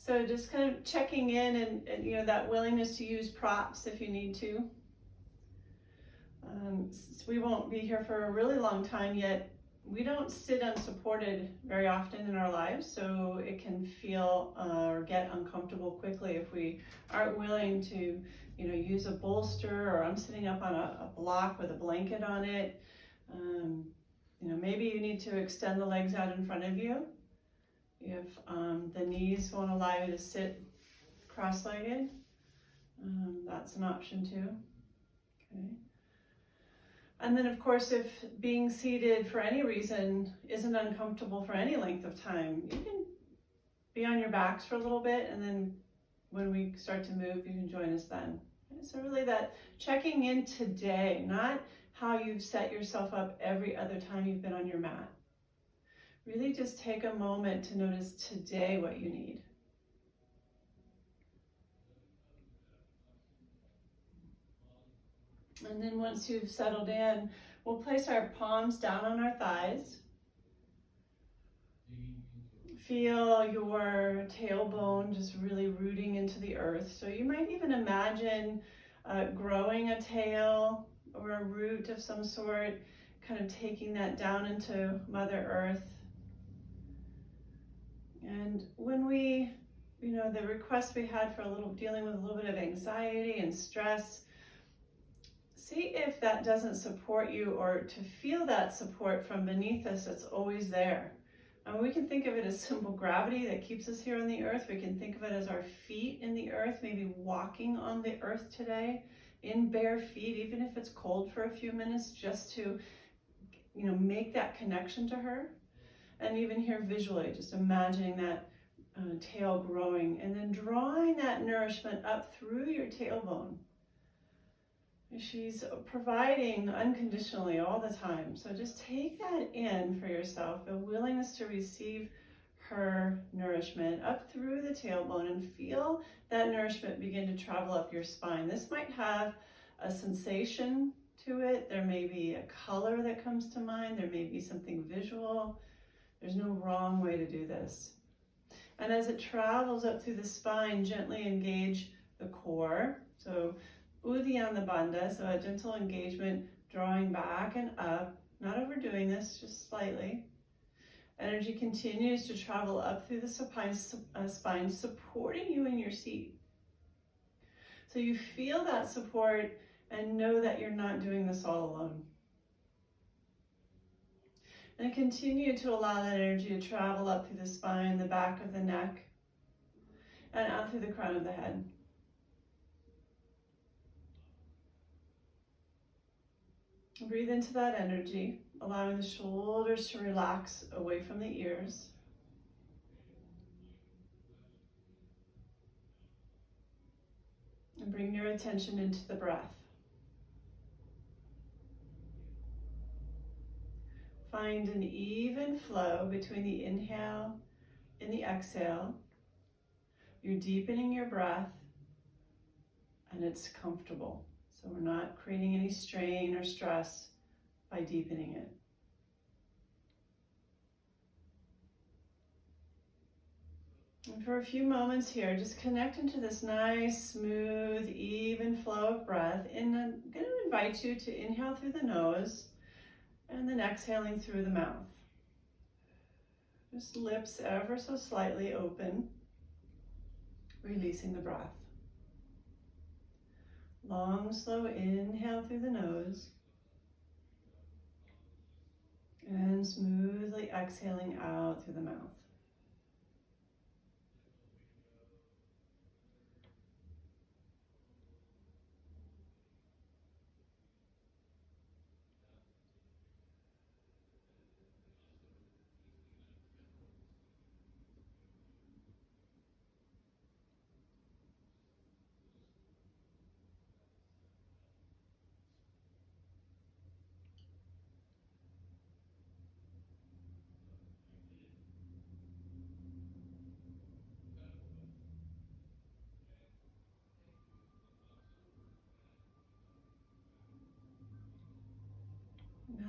So just kind of checking in and you know, that willingness to use props if you need to. We won't be here for a really long time yet. We don't sit unsupported very often in our lives, so it can feel or get uncomfortable quickly if we aren't willing to, you know, use a bolster, or I'm sitting up on a block with a blanket on it. You know, maybe you need to extend the legs out in front of you. If the knees won't allow you to sit cross-legged, that's an option too. Okay. And then of course, if being seated for any reason isn't uncomfortable for any length of time, you can be on your backs for a little bit, and then when we start to move, you can join us then. Okay, so really that checking in today, not how you've set yourself up every other time you've been on your mat. Really just take a moment to notice today what you need. And then once you've settled in, we'll place our palms down on our thighs. Feel your tailbone just really rooting into the earth. So you might even imagine growing a tail or a root of some sort, kind of taking that down into Mother Earth. And when we, you know, the request we had for dealing with a little bit of anxiety and stress, see if that doesn't support you, or to feel that support from beneath us. It's always there. And we can think of it as simple gravity that keeps us here on the earth. We can think of it as our feet in the earth, maybe walking on the earth today in bare feet, even if it's cold for a few minutes, just to, you know, make that connection to her. And even here visually, just imagining that tail growing, and then drawing that nourishment up through your tailbone. She's providing unconditionally all the time. So just take that in for yourself, a willingness to receive her nourishment up through the tailbone, and feel that nourishment begin to travel up your spine. This might have a sensation to it. There may be a color that comes to mind. There may be something visual. There's no wrong way to do this. And as it travels up through the spine, gently engage the core. So Uddiyana Bandha, so a gentle engagement, drawing back and up, not overdoing this, just slightly. Energy continues to travel up through the spine, supporting you in your seat. So you feel that support and know that you're not doing this all alone. And continue to allow that energy to travel up through the spine, the back of the neck, and out through the crown of the head. Breathe into that energy, allowing the shoulders to relax away from the ears. And bring your attention into the breath. Find an even flow between the inhale and the exhale. You're deepening your breath, and it's comfortable. So we're not creating any strain or stress by deepening it. And for a few moments here, just connect into this nice, smooth, even flow of breath. And I'm going to invite you to inhale through the nose and then exhaling through the mouth. Just lips ever so slightly open, releasing the breath. Long, slow inhale through the nose, and smoothly exhaling out through the mouth.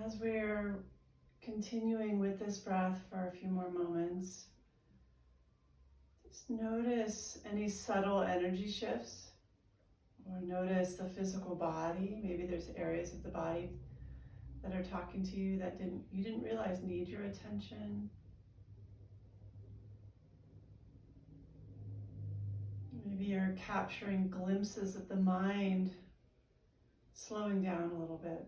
As we're continuing with this breath for a few more moments, Just notice any subtle energy shifts, or notice the physical body. Maybe there's areas of the body that are talking to you that you didn't realize need your attention. Maybe you're capturing glimpses of the mind slowing down a little bit.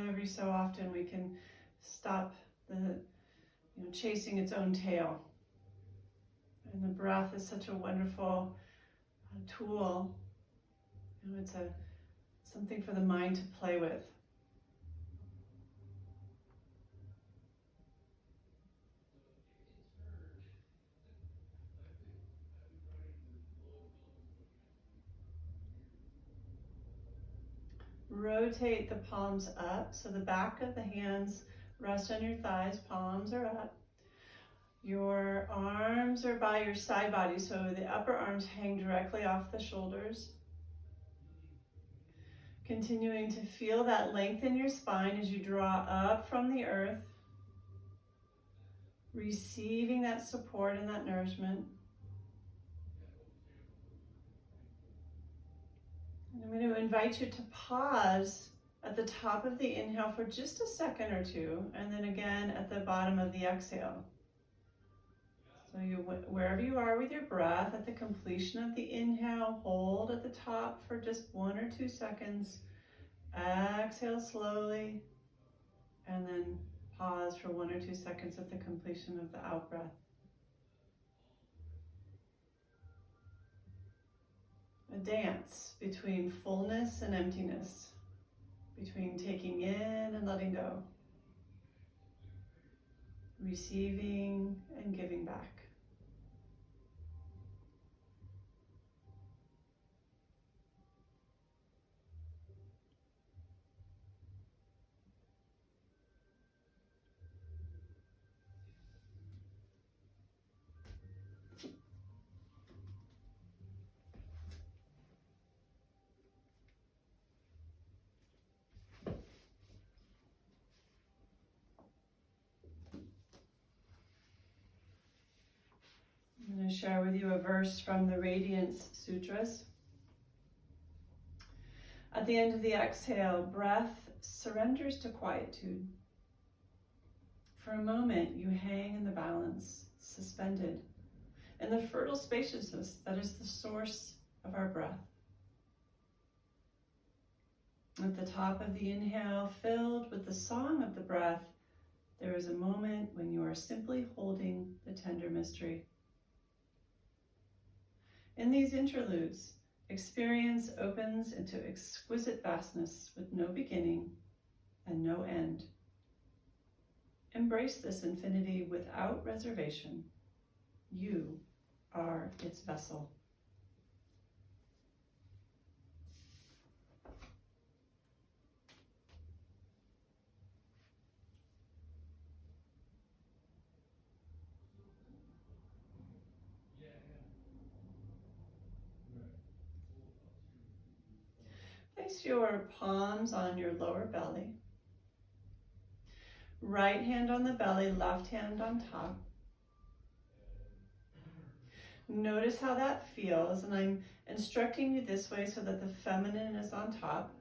Every so often we can stop the chasing its own tail. And the breath is such a wonderful tool. It's something for the mind to play with. Rotate the palms up, so the back of the hands rest on your thighs, palms are up. Your arms are by your side body, so the upper arms hang directly off the shoulders. Continuing to feel that length in your spine as you draw up from the earth, receiving that support and that nourishment. And I'm going to invite you to pause at the top of the inhale for just a second or two, and then again at the bottom of the exhale. So wherever you are with your breath, at the completion of the inhale, hold at the top for just 1 or 2 seconds. Exhale slowly, and then pause for 1 or 2 seconds at the completion of the out breath. A dance between fullness and emptiness, between taking in and letting go, receiving and giving back. I'm going to share with you a verse from the Radiance Sutras. At the end of the exhale, breath surrenders to quietude. For a moment, you hang in the balance, suspended, in the fertile spaciousness that is the source of our breath. At the top of the inhale, filled with the song of the breath, there is a moment when you are simply holding the tender mystery. In these interludes, experience opens into exquisite vastness with no beginning and no end. Embrace this infinity without reservation. You are its vessel. Place your palms on your lower belly. Right hand on the belly, left hand on top. Notice how that feels, and I'm instructing you this way so that the feminine is on top.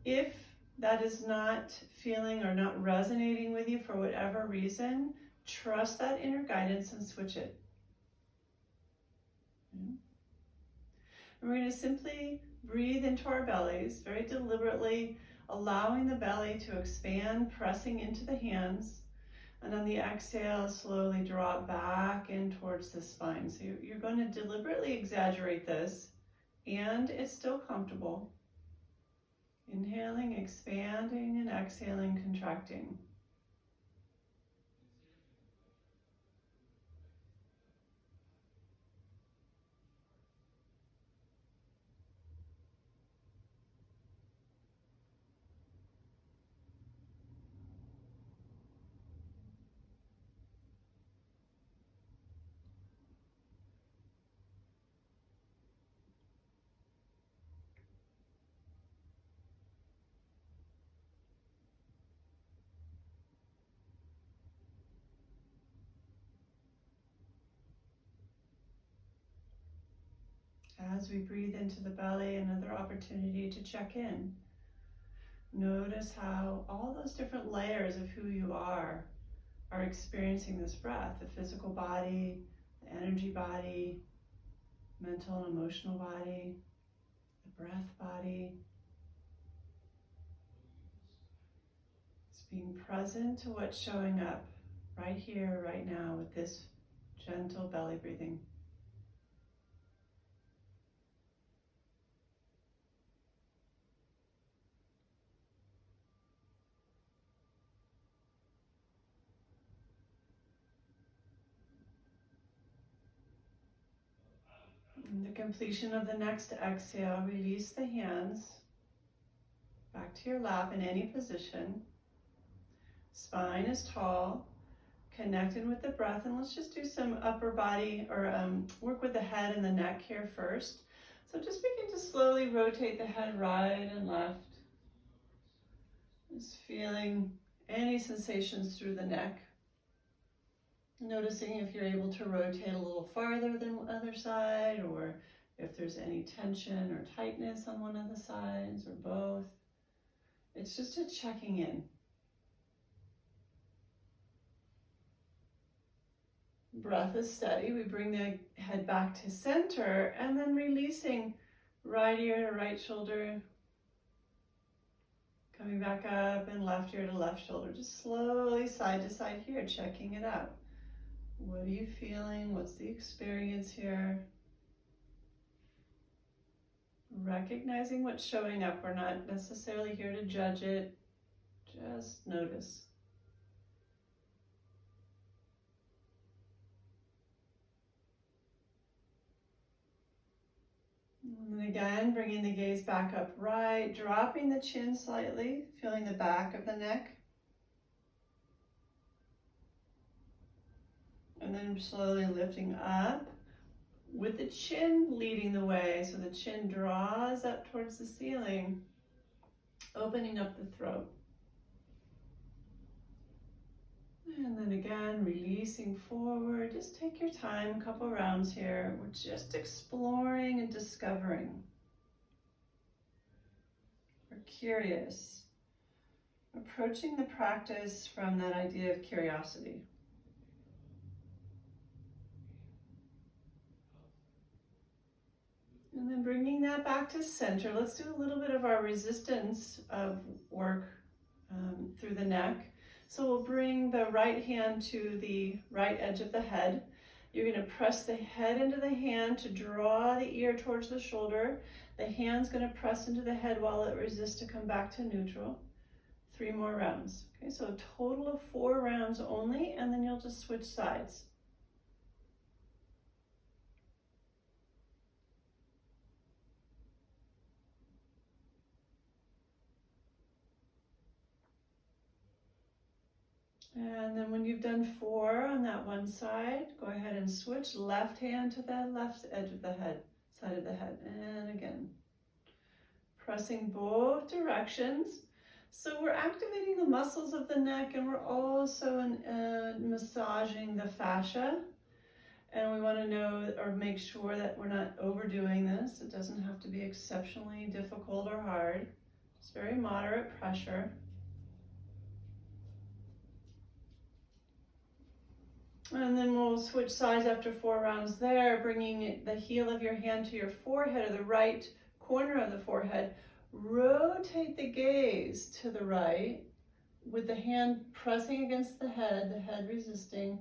If that is not feeling or not resonating with you for whatever reason, trust that inner guidance and switch it. And we're going to simply breathe into our bellies, very deliberately allowing the belly to expand, pressing into the hands. And on the exhale, slowly draw back in towards the spine. So you're going to deliberately exaggerate this, and it's still comfortable. Inhaling, expanding, and exhaling, contracting. as we breathe into the belly, another opportunity to check in. Notice how all those different layers of who you are experiencing this breath. The physical body, the energy body, mental and emotional body, the breath body. Just being present to what's showing up right here, right now, with this gentle belly breathing. In the completion of the next exhale, release the hands back to your lap in any position. Spine is tall, connected with the breath, and let's just do some upper body or work with the head and the neck here first. So just begin to slowly rotate the head right and left. Just feeling any sensations through the neck. Noticing if you're able to rotate a little farther than the other side, or if there's any tension or tightness on one of the sides, or both. It's just a checking in. Breath is steady. We bring the head back to center, and then releasing right ear to right shoulder, coming back up, and left ear to left shoulder. Just slowly side to side here, checking it out. What are you feeling? What's the experience here? Recognizing what's showing up. We're not necessarily here to judge it. Just notice. And then again, bringing the gaze back upright, dropping the chin slightly, feeling the back of the neck. And then slowly lifting up with the chin leading the way. So the chin draws up towards the ceiling, opening up the throat. And then again, releasing forward. Just take your time, a couple rounds here. We're just exploring and discovering. We're curious. Approaching the practice from that idea of curiosity. And then bringing that back to center. Let's do a little bit of our resistance of work through the neck. So we'll bring the right hand to the right edge of the head. You're going to press the head into the hand to draw the ear towards the shoulder. The hand's going to press into the head while it resists to come back to neutral. 3 more rounds. Okay, so a total of 4 rounds only, and then you'll just switch sides. And then when you've done 4 on that one side, go ahead and switch left hand to the left edge of the head, side of the head. And again, pressing both directions. So we're activating the muscles of the neck, and we're also massaging the fascia. And we want to know or make sure that we're not overdoing this. It doesn't have to be exceptionally difficult or hard. It's very moderate pressure. And then we'll switch sides after 4 rounds there, bringing the heel of your hand to your forehead or the right corner of the forehead. Rotate the gaze to the right with the hand pressing against the head resisting,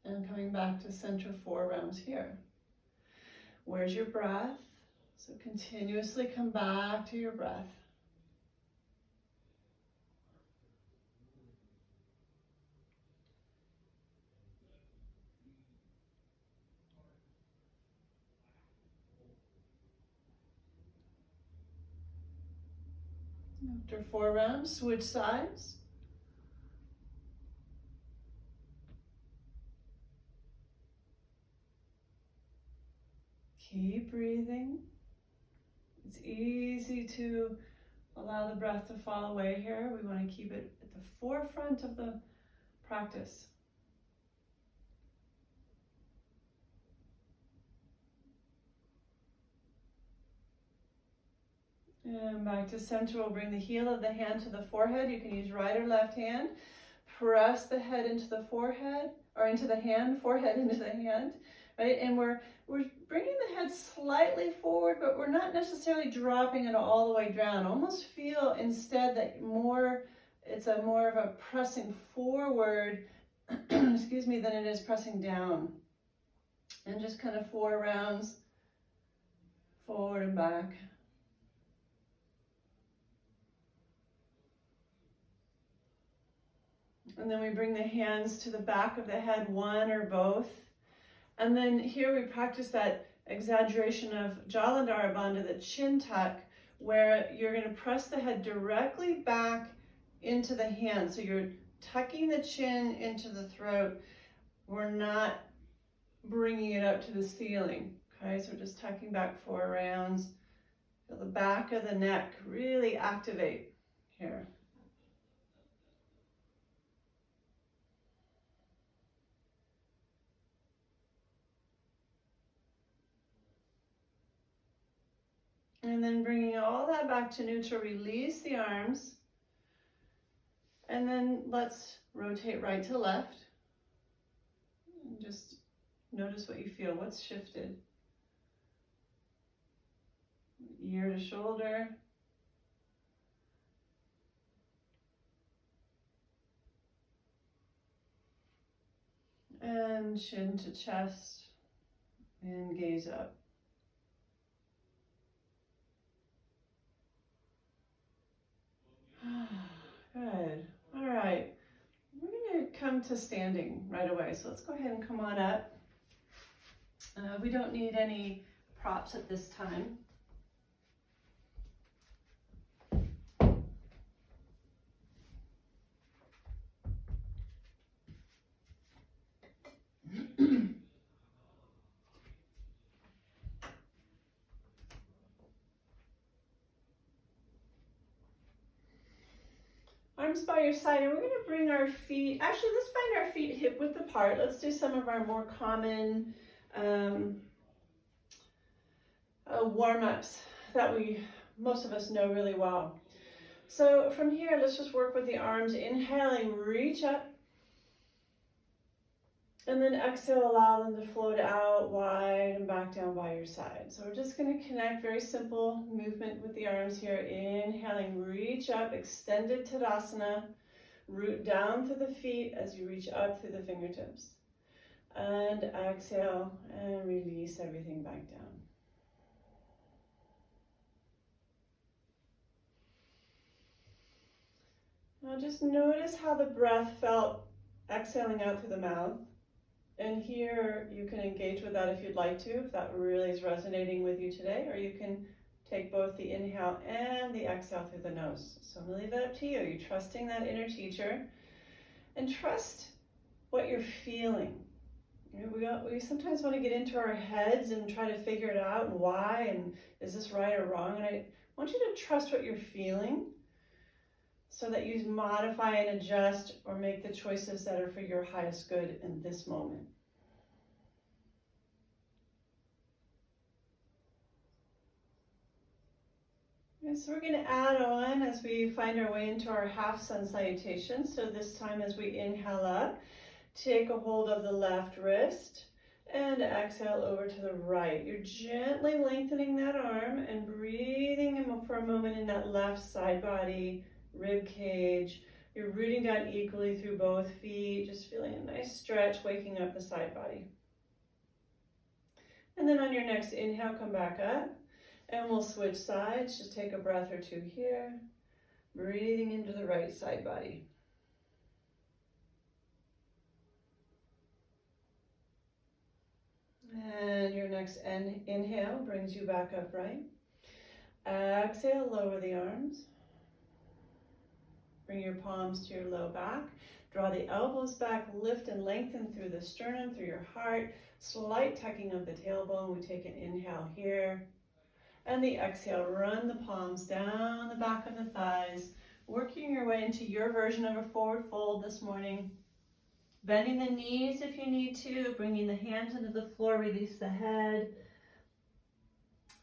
and coming back to center 4 rounds here. Where's your breath? So continuously come back to your breath. After 4 rounds, switch sides. Keep breathing. It's easy to allow the breath to fall away here. We want to keep it at the forefront of the practice. And back to center. We'll bring the heel of the hand to the forehead. You can use right or left hand. Press the head into the forehead, or into the hand, forehead into the hand, right? And we're bringing the head slightly forward, but we're not necessarily dropping it all the way down. Almost feel instead that it's more of a pressing forward, excuse me, than it is pressing down. And just kind of 4 rounds, forward and back. And then we bring the hands to the back of the head, one or both. And then here we practice that exaggeration of Jalandhara Bandha, the chin tuck, where you're going to press the head directly back into the hand. So you're tucking the chin into the throat. We're not bringing it up to the ceiling. Okay, so we're just tucking back 4 rounds. Feel the back of the neck really activate here. And then bringing all that back to neutral, release the arms. And then let's rotate right to left. And just notice what you feel, what's shifted. Ear to shoulder. And chin to chest. And gaze up. Good. All right. We're going to come to standing right away. So let's go ahead and come on up. We don't need any props at this time. Arms by your side, and we're going to bring our feet, actually let's find our feet hip width apart. Let's do some of our more common warm-ups that most of us know really well. So from here, let's just work with the arms, inhaling, reach up, and then exhale, allow them to float out wide and back down by your side. So we're just going to connect, very simple movement with the arms here. Inhaling, reach up, extended Tadasana, root down through the feet as you reach up through the fingertips. And exhale and release everything back down. Now just notice how the breath felt exhaling out through the mouth. And here you can engage with that if you'd like to, if that really is resonating with you today, or you can take both the inhale and the exhale through the nose. So I'm going to leave that up to you. You're trusting that inner teacher, and trust what you're feeling. You know, we sometimes want to get into our heads and try to figure it out and why, and is this right or wrong? And I want you to trust what you're feeling so that you modify and adjust or make the choices that are for your highest good in this moment. Okay, so we're going to add on as we find our way into our half sun salutation. So this time as we inhale up, take a hold of the left wrist and exhale over to the right. You're gently lengthening that arm and breathing in for a moment in that left side body, rib cage. You're rooting down equally through both feet, just feeling a nice stretch, waking up the side body. And then on your next inhale, come back up and we'll switch sides. Just take a breath or two here, breathing into the right side body. And your next inhale brings you back upright. Exhale, lower the arms. Bring your palms to your low back. Draw the elbows back, lift and lengthen through the sternum, through your heart. Slight tucking of the tailbone. We take an inhale here. And the exhale, run the palms down the back of the thighs, working your way into your version of a forward fold this morning. Bending the knees if you need to, bringing the hands into the floor, release the head.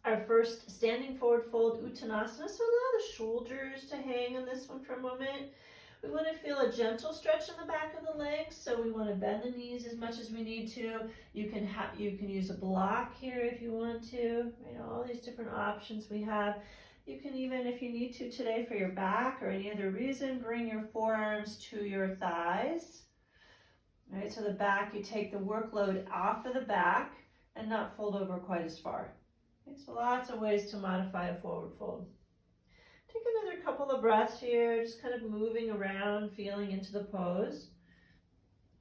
our first standing forward fold, Uttanasana. So allow the shoulders to hang on this one for a moment. We want to feel a gentle stretch in the back of the legs, so we want to bend the knees as much as we need to. You can use a block here if you want to. You know, all these different options we have. You can even, if you need to today for your back or any other reason, bring your forearms to your thighs. Right, so the back, you take the workload off of the back and not fold over quite as far. Okay, so lots of ways to modify a forward fold. Take another couple of breaths here, just kind of moving around, feeling into the pose,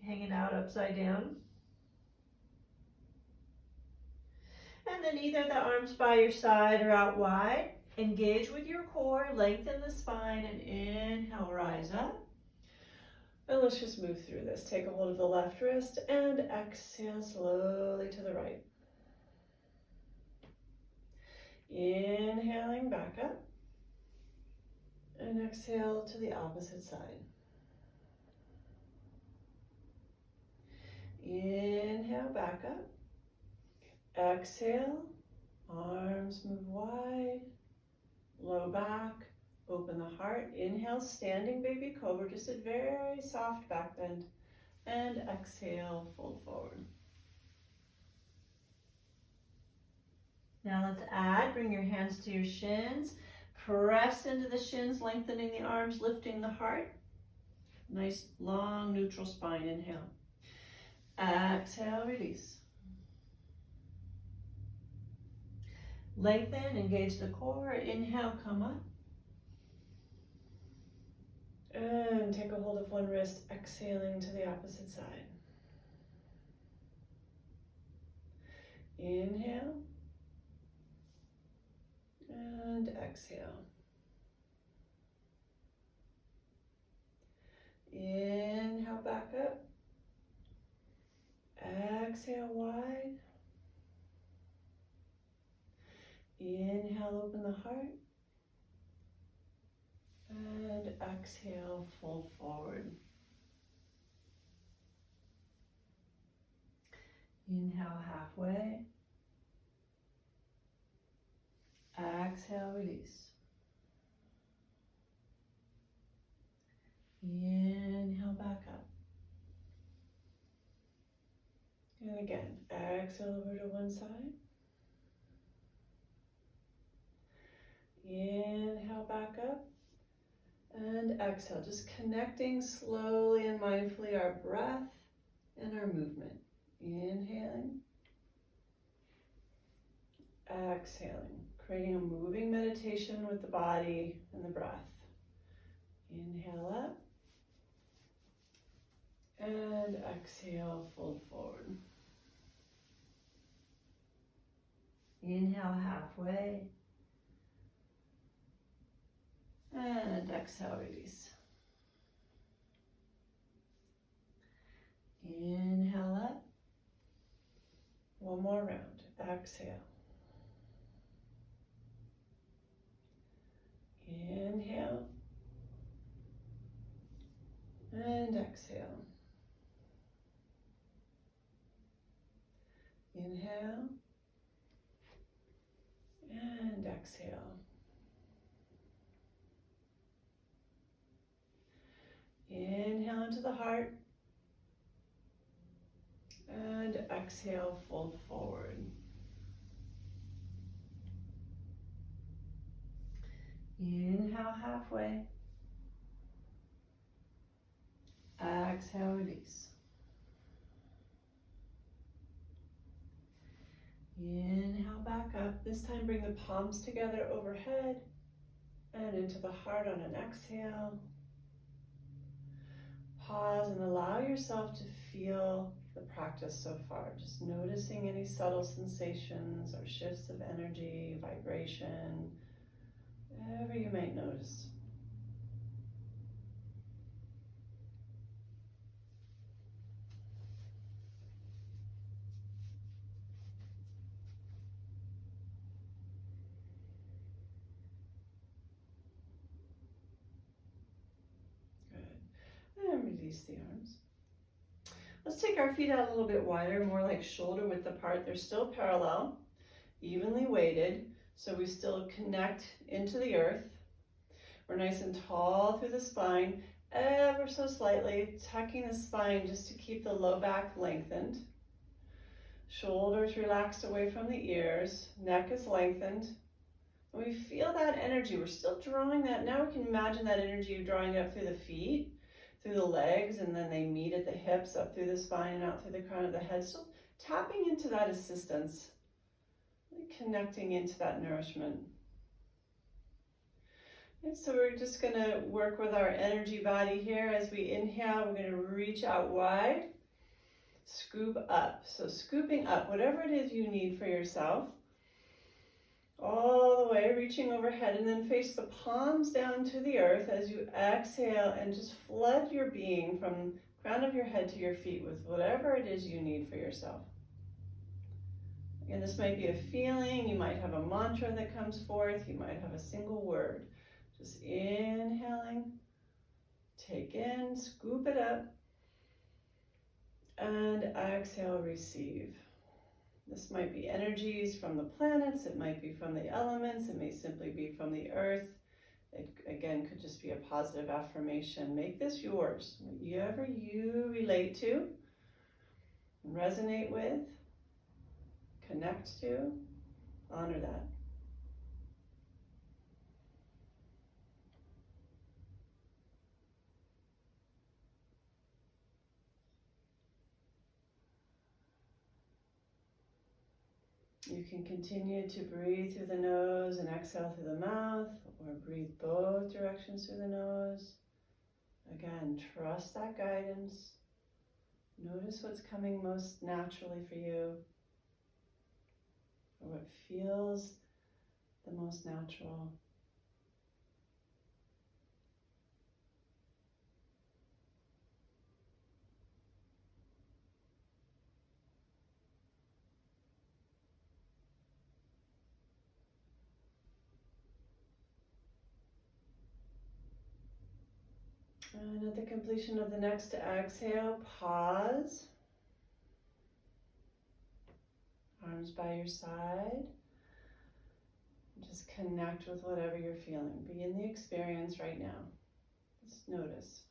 hanging out upside down. And then either the arms by your side or out wide. Engage with your core, lengthen the spine, and inhale, rise up. And let's just move through this. Take a hold of the left wrist and exhale slowly to the right. Inhaling back up. And exhale to the opposite side. Inhale back up. Exhale. Arms move wide. Low back. Open the heart. Inhale, standing baby cobra, just a very soft back bend. And exhale, fold forward. Now let's add, bring your hands to your shins. Press into the shins, lengthening the arms, lifting the heart. Nice, long, neutral spine. Inhale. Exhale, release. Lengthen, engage the core. Inhale, come up. And take a hold of one wrist, exhaling to the opposite side. Inhale. And exhale. Inhale back up. Exhale wide. Inhale, open the heart. And exhale, fold forward. Inhale halfway. Exhale, release. Inhale back up. And again, exhale over to one side. Inhale back up. And exhale, just connecting slowly and mindfully our breath and our movement. Inhaling. Exhaling, creating a moving meditation with the body and the breath. Inhale up. And exhale, fold forward. Inhale halfway. And exhale, release. Inhale up. One more round. Exhale. Inhale. And exhale. Inhale. And exhale. Inhale into the heart. And exhale, fold forward. Inhale halfway. Exhale, release. Inhale back up. This time bring the palms together overhead and into the heart on an exhale. Pause and allow yourself to feel the practice so far. Just noticing any subtle sensations or shifts of energy, vibration, whatever you might notice. And release the arms. Let's take our feet out a little bit wider, more like shoulder width apart. They're still parallel. evenly weighted, so we still connect into the earth. We're nice and tall through the spine, ever so slightly tucking the spine just to keep the low back lengthened. Shoulders relaxed away from the ears, neck is lengthened. When we feel that energy, we're still drawing that. Now we can imagine that energy drawing up through the feet, through the legs, and then they meet at the hips, up through the spine and out through the crown of the head. So tapping into that assistance, really connecting into that nourishment. And so we're just going to work with our energy body here. As we inhale, we're going to reach out wide, scoop up. So scooping up, whatever it is you need for yourself, all the way, reaching overhead, and then face the palms down to the earth as you exhale and just flood your being from crown of your head to your feet with whatever it is you need for yourself. And this might be a feeling, you might have a mantra that comes forth, you might have a single word. Just inhaling, take in, scoop it up, and exhale, receive. This might be energies from the planets, it might be from the elements, it may simply be from the earth. It, again, could just be a positive affirmation. Make this yours. Whatever you relate to, resonate with, connect to, honor that. You can continue to breathe through the nose and exhale through the mouth, or breathe both directions through the nose. Again, trust that guidance. Notice what's coming most naturally for you, or what feels the most natural. And at the completion of the next exhale, pause. Arms by your side. Just connect with whatever you're feeling. Be in the experience right now. Just notice.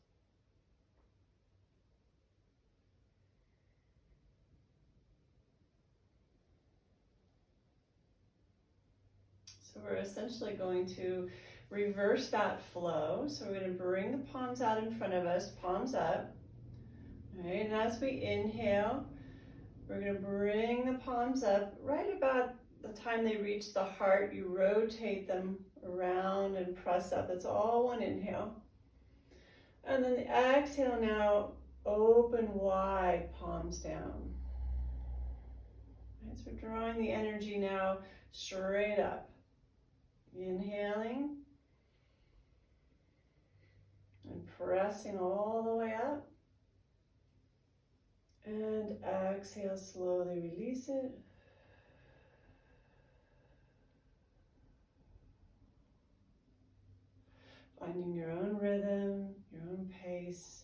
So we're essentially going to reverse that flow. So we're going to bring the palms out in front of us, palms up. All right, and as we inhale, we're going to bring the palms up right about the time they reach the heart. You rotate them around and press up. It's all one inhale. And then the exhale now, open wide, palms down. Right, so we're drawing the energy now straight up. Inhaling and pressing all the way up. And exhale, slowly release it. Finding your own rhythm, your own pace,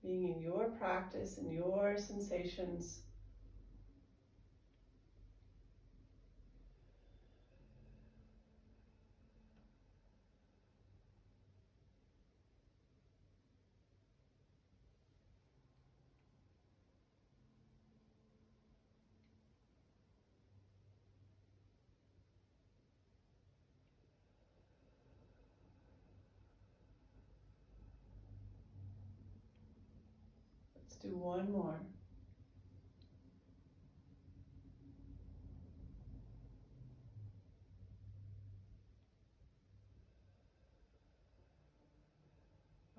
being in your practice and your sensations. Let's do one more.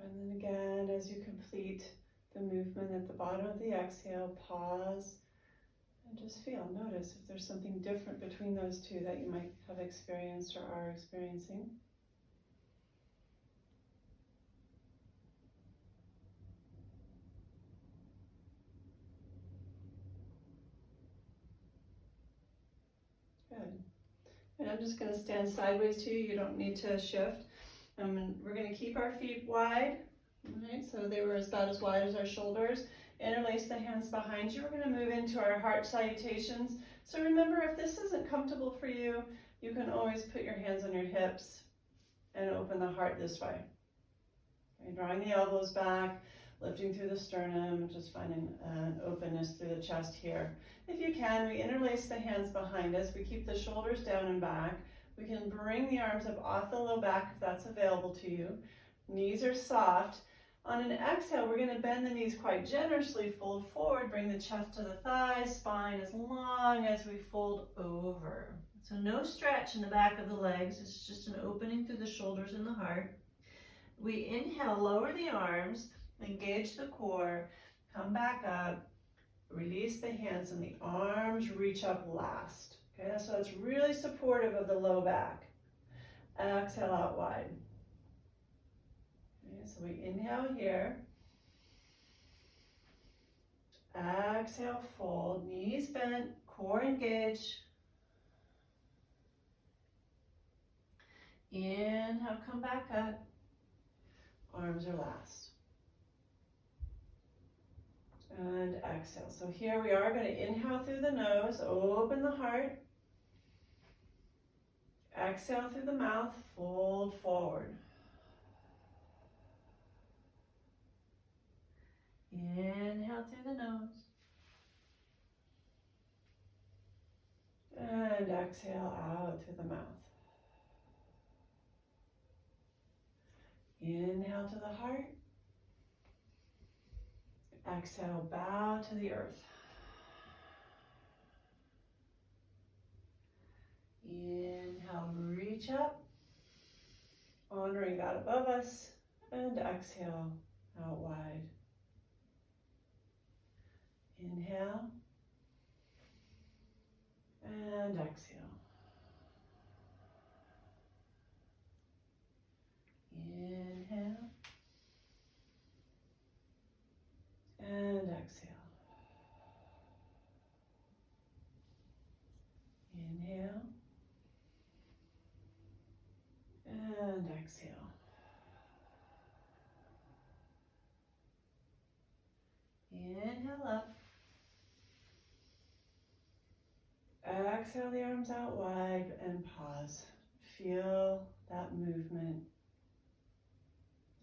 And then again, as you complete the movement at the bottom of the exhale, pause and just feel, notice if there's something different between those two that you might have experienced or are experiencing. Good. And I'm just going to stand sideways to you. You don't need to shift. We're going to keep our feet wide. Right, so they were about as wide as our shoulders. Interlace the hands behind you. We're going to move into our heart salutations. So remember, if this isn't comfortable for you, you can always put your hands on your hips and open the heart this way. Okay, drawing the elbows back, lifting through the sternum, just finding an openness through the chest here. If you can, we interlace the hands behind us. We keep the shoulders down and back. We can bring the arms up off the low back if that's available to you. Knees are soft. On an exhale, we're going to bend the knees quite generously, fold forward, bring the chest to the thighs, spine as long as we fold over. So no stretch in the back of the legs, it's just an opening through the shoulders and the heart. We inhale, lower the arms, engage the core, come back up, release the hands, and the arms reach up last. Okay, so it's really supportive of the low back. Exhale out wide. Okay, so we inhale here. Exhale, fold, knees bent, core engaged. Inhale, come back up. Arms are last. And exhale. So here we are going to inhale through the nose, open the heart. Exhale through the mouth, fold forward. Inhale through the nose. And exhale out through the mouth. Inhale to the heart. Exhale, bow to the earth. Inhale, reach up, honoring God above us, and exhale, out wide. Inhale, and exhale. Inhale, and exhale. Inhale, and exhale. Inhale up. Exhale the arms out wide and pause. Feel that movement.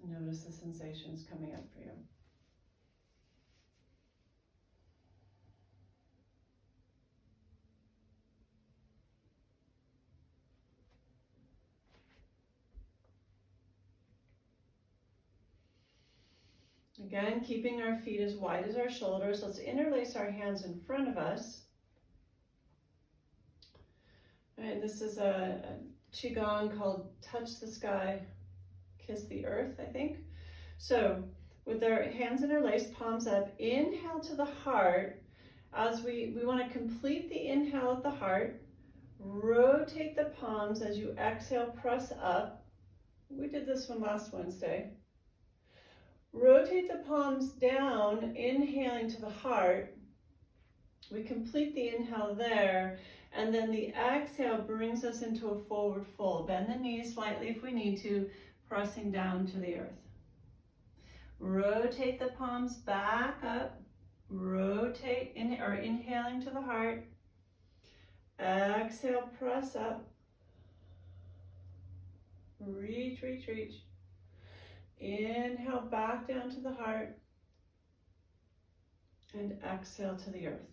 Notice the sensations coming up for you. Again, keeping our feet as wide as our shoulders. Let's interlace our hands in front of us. All right, this is a qigong called Touch the Sky, Kiss the Earth, I think. So with our hands interlaced, palms up, inhale to the heart. As we want to complete the inhale at the heart, rotate the palms as you exhale, press up. We did this one last Wednesday. Rotate the palms down, inhaling to the heart. We complete the inhale there, and then the exhale brings us into a forward fold. Bend the knees slightly if we need to, pressing down to the earth. Rotate the palms back up. Rotate, inhaling to the heart. Exhale, press up. Reach, reach, reach. Inhale back down to the heart. And exhale to the earth.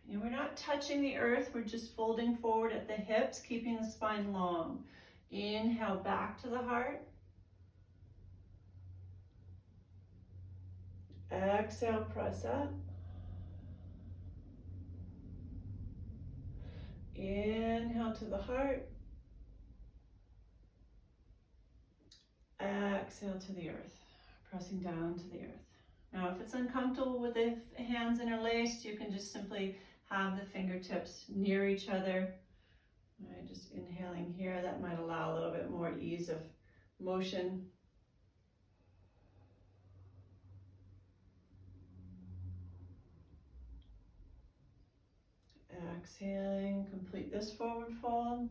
And we're not touching the earth, we're just folding forward at the hips, keeping the spine long. Inhale back to the heart. Exhale, press up. Inhale to the heart. Exhale to the earth, pressing down to the earth. Now, if it's uncomfortable with the hands interlaced, you can just simply have the fingertips near each other. All right, just inhaling here, that might allow a little bit more ease of motion. Exhaling, complete this forward fold.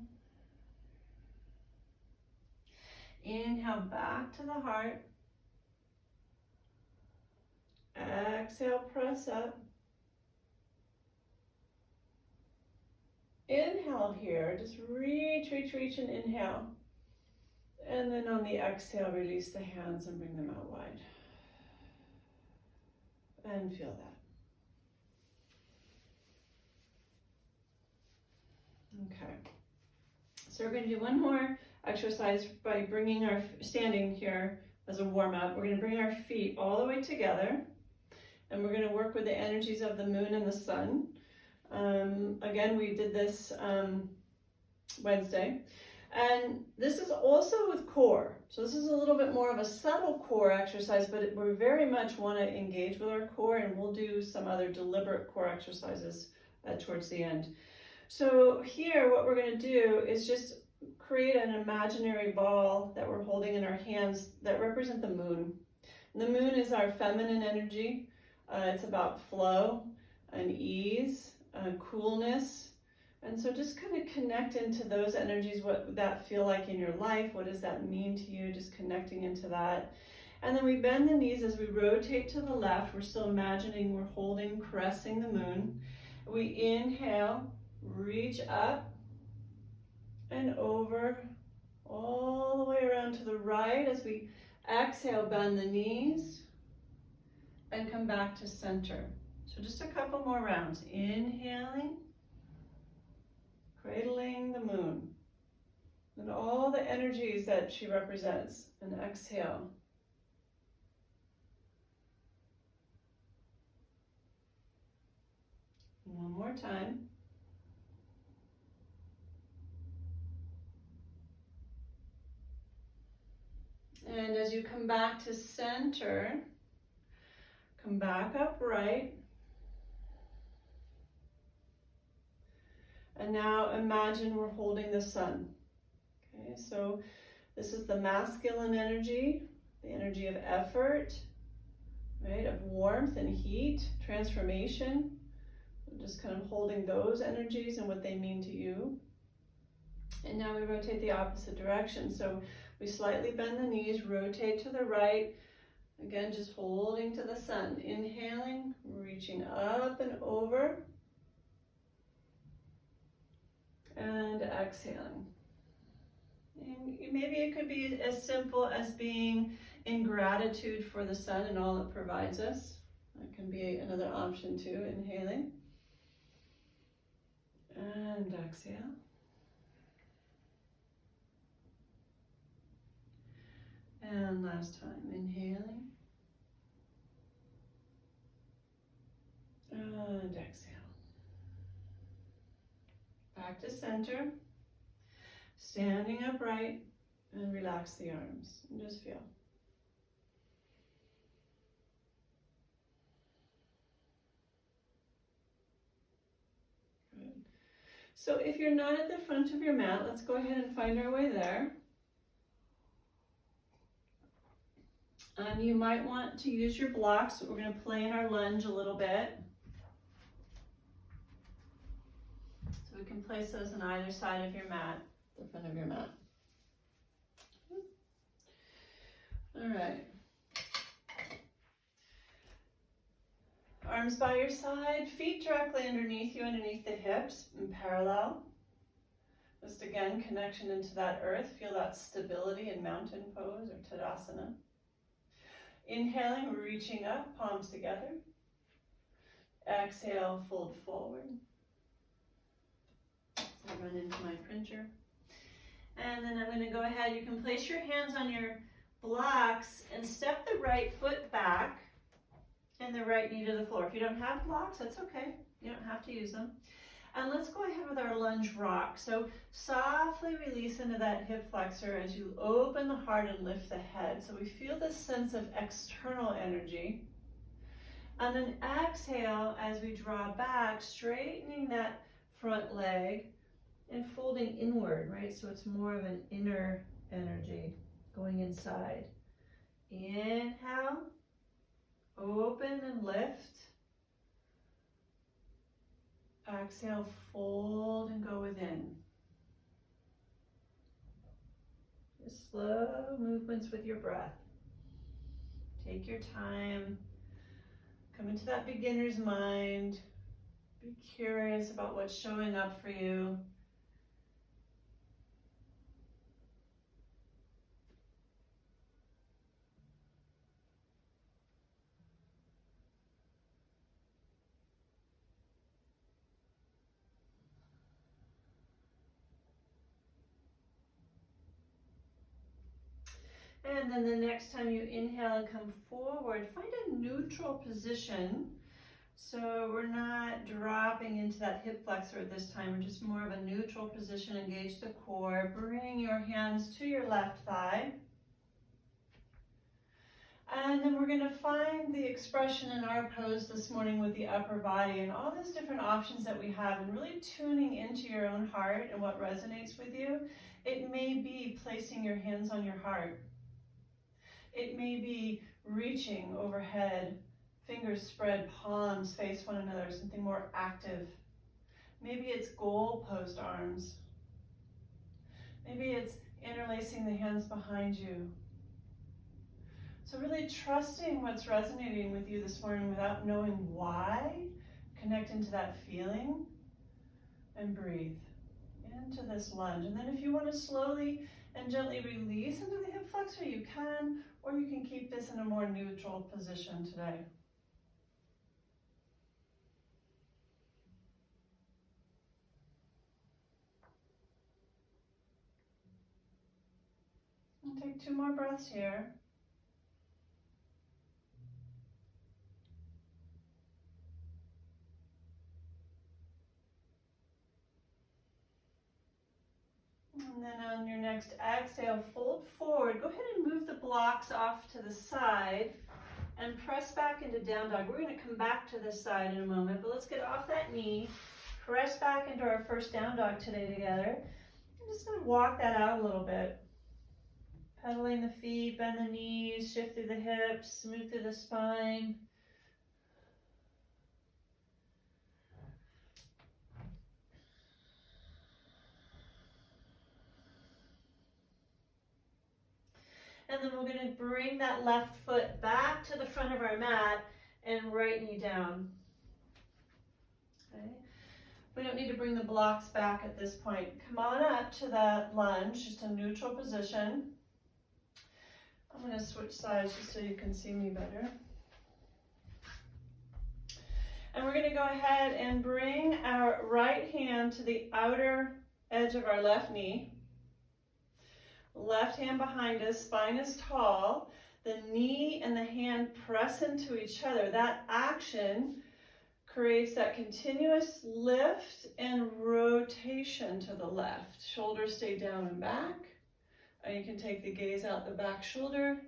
Inhale back to the heart. Exhale, press up. Inhale here, just reach, reach, reach and inhale. And then on the exhale, release the hands and bring them out wide. And feel that. Okay. So we're going to do one more exercise by bringing our, standing here as a warm up. We're going to bring our feet all the way together. And we're going to work with the energies of the moon and the sun. Again, we did this Wednesday. And this is also with core. So this is a little bit more of a subtle core exercise, but we very much want to engage with our core, and we'll do some other deliberate core exercises towards the end. So here, what we're going to do is just create an imaginary ball that we're holding in our hands that represent the moon. And the moon is our feminine energy. It's about flow and ease, coolness. And so just kind of connect into those energies. What would that feel like in your life? What does that mean to you? Just connecting into that. And then we bend the knees as we rotate to the left. We're still imagining we're holding, caressing the moon. We inhale, reach up and over, all the way around to the right. As we exhale, bend the knees and come back to center. So just a couple more rounds. Inhaling, cradling the moon and all the energies that she represents. And exhale. One more time. And as you come back to center, come back upright. And now imagine we're holding the sun. Okay, so this is the masculine energy, the energy of effort, right, of warmth and heat, transformation. Just kind of holding those energies and what they mean to you. And now we rotate the opposite direction. So we slightly bend the knees, rotate to the right. Again, just holding to the sun. Inhaling, reaching up and over. And exhaling. And maybe it could be as simple as being in gratitude for the sun and all it provides us. That can be another option too, inhaling. And exhale. And last time, inhaling. And exhale. Back to center. Standing upright and relax the arms. And just feel. Good. So if you're not at the front of your mat, let's go ahead and find our way there. You might want to use your blocks. We're going to play in our lunge a little bit. So we can place those on either side of your mat, the front of your mat. All right. Arms by your side, feet directly underneath you, underneath the hips, in parallel. Just again, connection into that earth. Feel that stability in mountain pose or Tadasana. Inhaling, reaching up, palms together. Exhale, fold forward. So I run into my printer. And then I'm going to go ahead. You can place your hands on your blocks and step the right foot back and the right knee to the floor. If you don't have blocks, that's okay. You don't have to use them. And let's go ahead with our lunge rock. So softly release into that hip flexor as you open the heart and lift the head. So we feel this sense of external energy. And then exhale as we draw back, straightening that front leg and folding inward, right? So it's more of an inner energy going inside. Inhale, open and lift. Exhale, fold and go within. Just slow movements with your breath. Take your time. Come into that beginner's mind. Be curious about what's showing up for you. And then the next time you inhale and come forward, find a neutral position. So we're not dropping into that hip flexor at this time. We're just more of a neutral position. Engage the core. Bring your hands to your left thigh. And then we're going to find the expression in our pose this morning with the upper body and all those different options that we have, and really tuning into your own heart and what resonates with you. It may be placing your hands on your heart. It may be reaching overhead, fingers spread, palms face one another, something more active. Maybe it's goal posed arms. Maybe it's interlacing the hands behind you. So really trusting what's resonating with you this morning without knowing why. Connect into that feeling and breathe into this lunge. And then if you want to slowly and gently release into the hip flexor, you can, or you can keep this in a more neutral position today. And take 2 more breaths here. And then on your next exhale, fold forward. Go ahead and move the blocks off to the side and press back into down dog. We're going to come back to this side in a moment, but let's get off that knee. Press back into our first down dog today together. I'm just going to walk that out a little bit. Pedaling the feet, bend the knees, shift through the hips, move through the spine. And then we're going to bring that left foot back to the front of our mat and right knee down. Okay. We don't need to bring the blocks back at this point. Come on up to that lunge, just a neutral position. I'm going to switch sides just so you can see me better. And we're going to go ahead and bring our right hand to the outer edge of our left knee. Left hand behind us, spine is tall. The knee and the hand press into each other. That action creates that continuous lift and rotation to the left. Shoulders stay down and back. Or you can take the gaze out the back shoulder,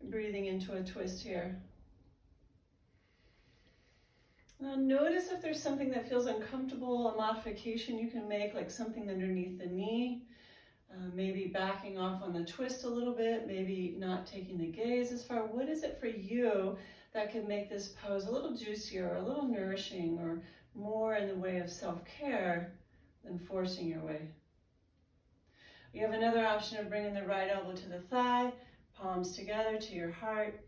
breathing into a twist here. Now notice if there's something that feels uncomfortable, a modification you can make, like something underneath the knee. Maybe backing off on the twist a little bit, maybe not taking the gaze as far. What is it for you that can make this pose a little juicier, or a little nourishing, or more in the way of self-care than forcing your way? You have another option of bringing the right elbow to the thigh, palms together to your heart.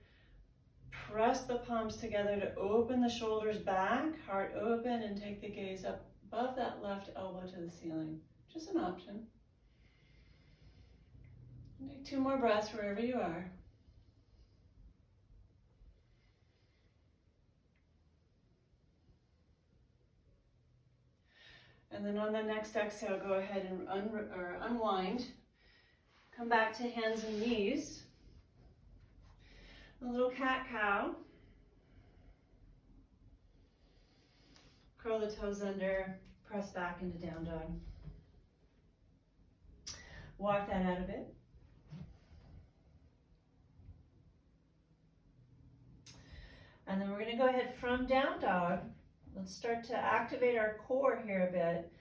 Press the palms together to open the shoulders back, heart open, and take the gaze up above that left elbow to the ceiling. Just an option. Take 2 more breaths wherever you are. And then on the next exhale, go ahead and unwind. Come back to hands and knees. A little cat-cow. Curl the toes under, press back into down dog. Walk that out a bit. And then we're going to go ahead from down dog. Let's start to activate our core here a bit.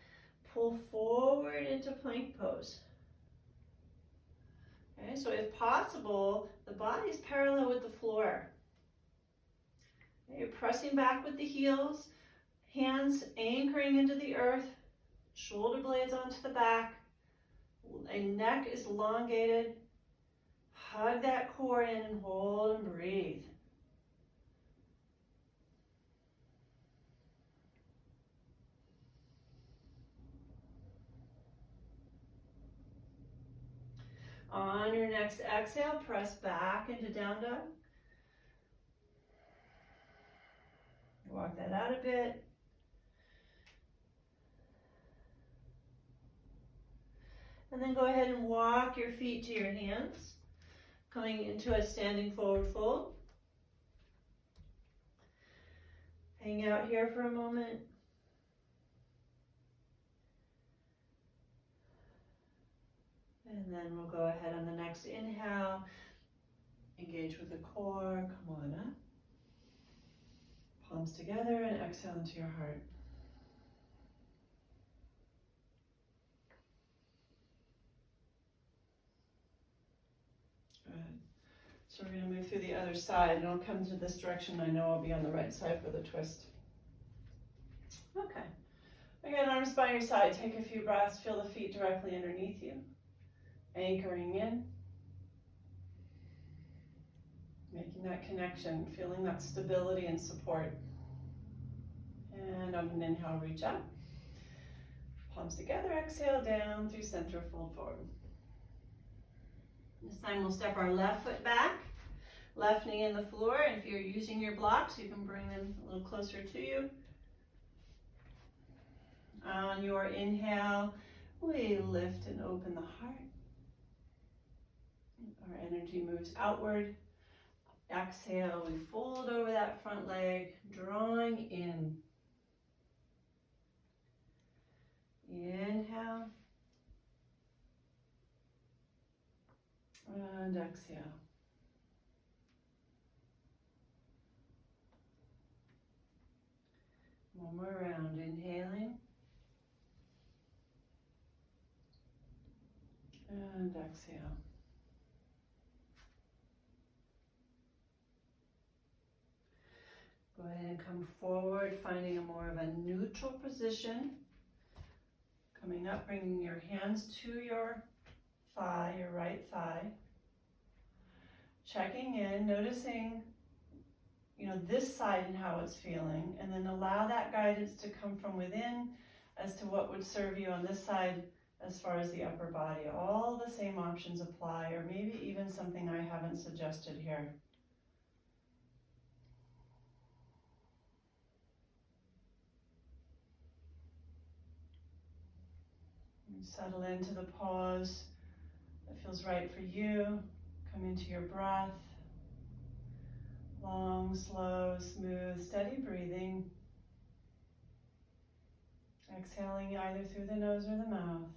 Pull forward into plank pose. Okay, so if possible, the body is parallel with the floor. Okay, you're pressing back with the heels, hands anchoring into the earth, shoulder blades onto the back, a neck is elongated. Hug that core in and hold and breathe. On your next exhale, press back into down dog. Walk that out a bit. And then go ahead and walk your feet to your hands, coming into a standing forward fold. Hang out here for a moment. And then we'll go ahead on the next inhale, engage with the core, come on up. Palms together and exhale into your heart. Good. So we're going to move through the other side, and I'll come to this direction. I know I'll be on the right side for the twist. Okay. Again, arms by your side. Take a few breaths. Feel the feet directly underneath you. Anchoring in. Making that connection, feeling that stability and support. And on an inhale, reach up. Palms together, exhale down through center, fold forward. This time we'll step our left foot back, left knee in the floor. And if you're using your blocks, you can bring them a little closer to you. On your inhale, we lift and open the heart. Our energy moves outward. Exhale, we fold over that front leg, drawing in. Inhale. And exhale. One more round, inhaling. And exhale. Go ahead and come forward, finding a more of a neutral position. Coming up, bringing your hands to your thigh, your right thigh. Checking in, noticing, this side and how it's feeling, and then allow that guidance to come from within as to what would serve you on this side as far as the upper body. All the same options apply, or maybe even something I haven't suggested here. Settle into the pause that feels right for you. Come into your breath. Long, slow, smooth, steady breathing. Exhaling either through the nose or the mouth.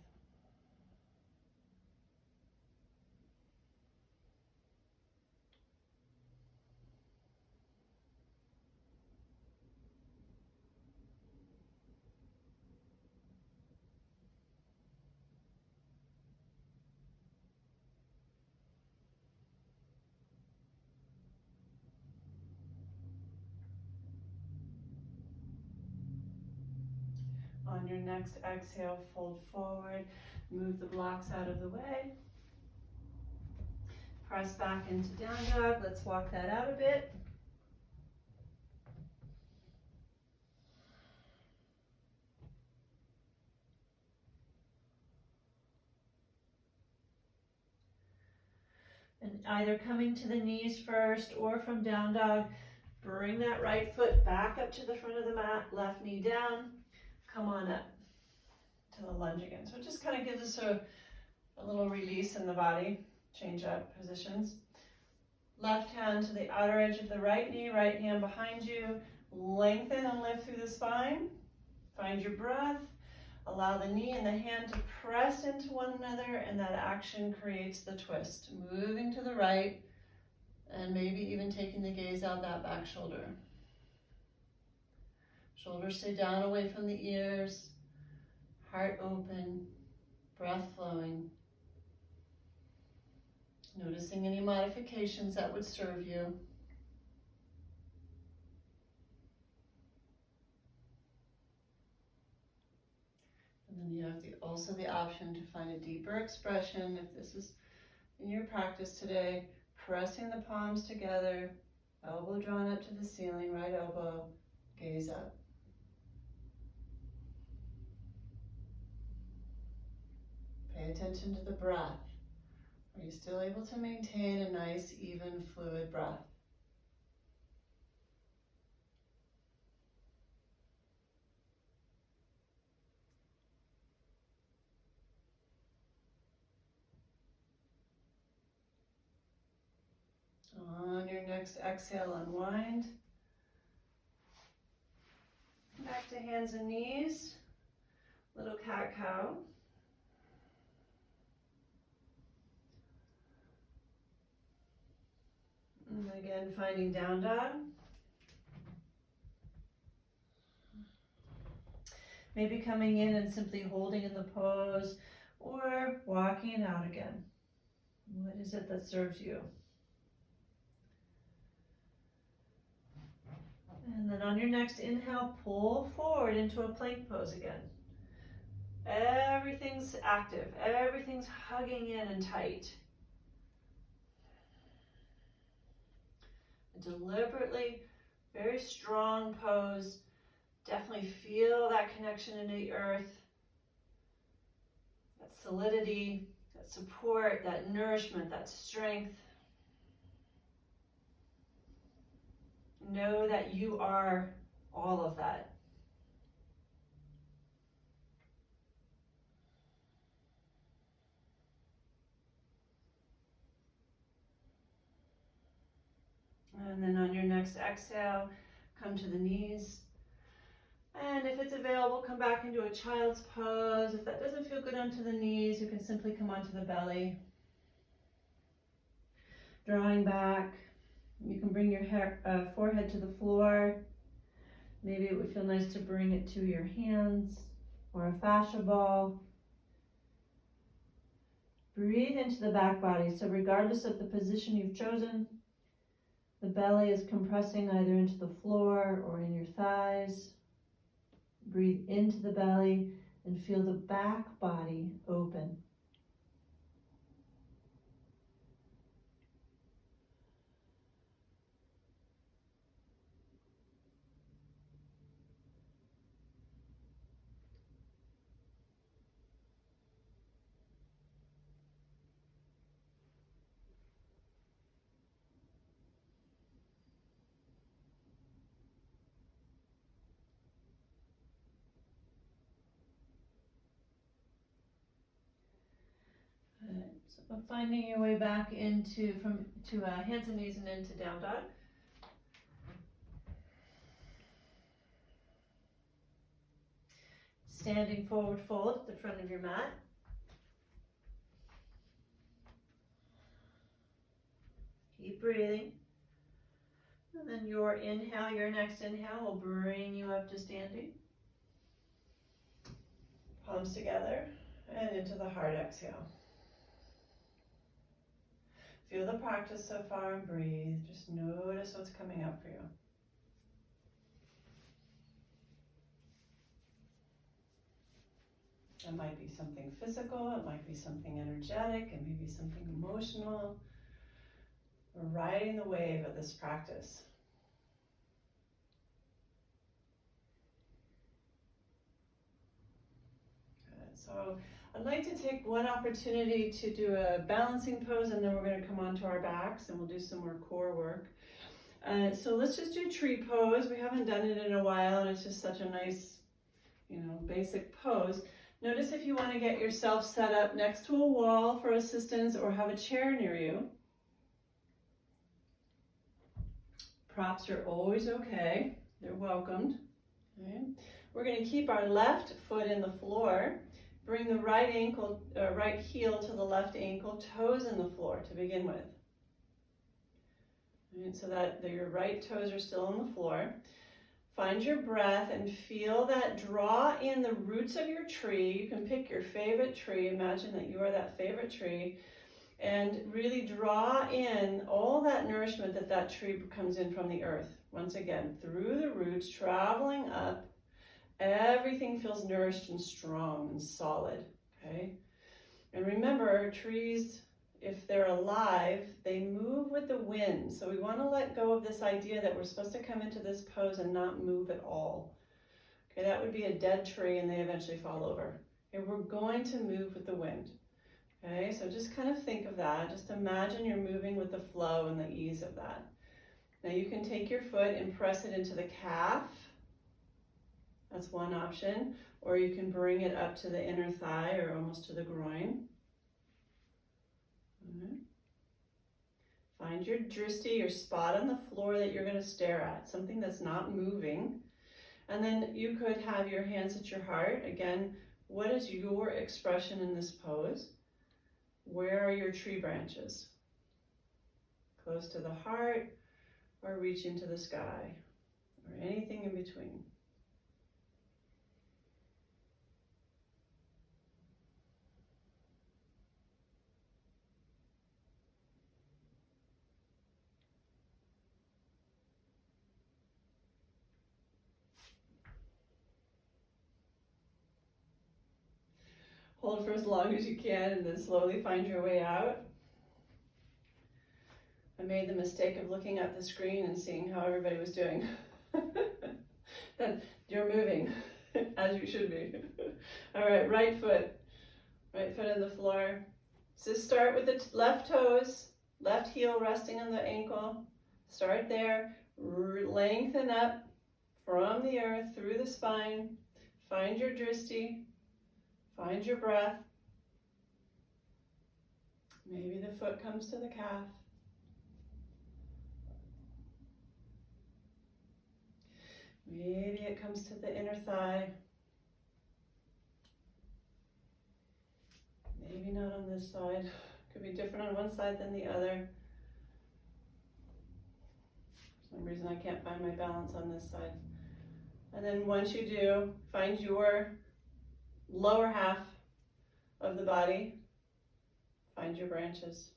On your next exhale, fold forward, move the blocks out of the way. Press back into down dog. Let's walk that out a bit. And either coming to the knees first or from down dog, bring that right foot back up to the front of the mat, left knee down. Come on up to the lunge again. So it just kind of gives us a little release in the body. Change up positions. Left hand to the outer edge of the right knee, right hand behind you. Lengthen and lift through the spine. Find your breath. Allow the knee and the hand to press into one another, and that action creates the twist. Moving to the right, and maybe even taking the gaze out that back shoulder. Shoulders stay down away from the ears. Heart open. Breath flowing. Noticing any modifications that would serve you. And then you have also the option to find a deeper expression, if this is in your practice today, pressing the palms together, elbow drawn up to the ceiling, right elbow, gaze up. Pay attention to the breath. Are you still able to maintain a nice, even, fluid breath? On your next exhale, unwind. Back to hands and knees. Little cat-cow. And again, finding down dog. Maybe coming in and simply holding in the pose or walking it out again. What is it that serves you? And then on your next inhale, pull forward into a plank pose again. Everything's active. Everything's hugging in and tight. A deliberately very strong pose. Definitely feel that connection into the earth, that solidity, that support, that nourishment, that strength. Know that you are all of that. And then on your next exhale, come to the knees. And if it's available, come back into a child's pose. If that doesn't feel good onto the knees, you can simply come onto the belly. Drawing back. You can bring your forehead to the floor. Maybe it would feel nice to bring it to your hands or a fascia ball. Breathe into the back body. So regardless of the position you've chosen, the belly is compressing either into the floor or in your thighs. Breathe into the belly and feel the back body open. So finding your way back into hands and knees and into down dog. Standing forward fold at the front of your mat. Keep breathing. And then your next inhale will bring you up to standing. Palms together and into the hard exhale. Feel the practice so far and breathe. Just notice what's coming up for you. It might be something physical, it might be something energetic, it may be something emotional. We're riding the wave of this practice. Good. So I'd like to take one opportunity to do a balancing pose, and then we're going to come onto our backs and we'll do some more core work. So let's just do tree pose. We haven't done it in a while, and it's just such a nice, basic pose. Notice if you want to get yourself set up next to a wall for assistance or have a chair near you. Props are always okay. They're welcomed. Okay. We're going to keep our left foot in the floor. Bring the right heel to the left ankle, toes in the floor to begin with. Right, so that your right toes are still on the floor. Find your breath and feel that draw in the roots of your tree. You can pick your favorite tree. Imagine that you are that favorite tree. And really draw in all that nourishment that tree comes in from the earth. Once again, through the roots, traveling up. Everything feels nourished and strong and solid, okay? And remember, trees, if they're alive, they move with the wind. So we want to let go of this idea that we're supposed to come into this pose and not move at all. Okay, that would be a dead tree and they eventually fall over. Okay, we're going to move with the wind. Okay, so just kind of think of that. Just imagine you're moving with the flow and the ease of that. Now you can take your foot and press it into the calf. That's one option. Or you can bring it up to the inner thigh or almost to the groin. Find your drishti, your spot on the floor that you're going to stare at, something that's not moving. And then you could have your hands at your heart. Again, what is your expression in this pose? Where are your tree branches? Close to the heart or reaching to the sky or anything in between. Hold for as long as you can and then slowly find your way out. I made the mistake of looking at the screen and seeing how everybody was doing. Then you're moving as you should be. All right, right foot on the floor. So start with the left toes, left heel resting on the ankle. Start there, lengthen up from the earth through the spine. Find your drishti. Find your breath. Maybe the foot comes to the calf. Maybe it comes to the inner thigh. Maybe not on this side. Could be different on one side than the other. For some reason I can't find my balance on this side. And then once you do, find your lower half of the body. Find your branches.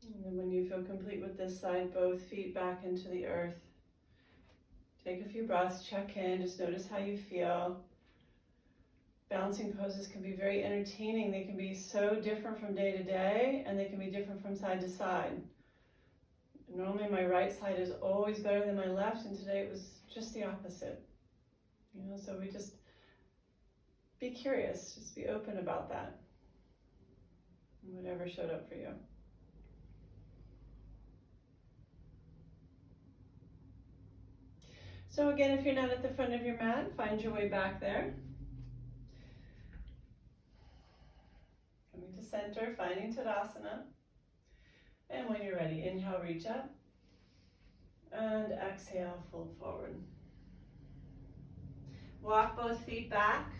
And then when you feel complete with this side, both feet back into the earth. Take a few breaths, check in, just notice how you feel. Balancing poses can be very entertaining. They can be so different from day to day, and they can be different from side to side. Normally my right side is always better than my left, and today it was just the opposite. So we just be curious, just be open about that. Whatever showed up for you. So again, if you're not at the front of your mat, find your way back there. Coming to center, finding Tadasana. And when you're ready, inhale, reach up. And exhale, fold forward. Walk both feet back.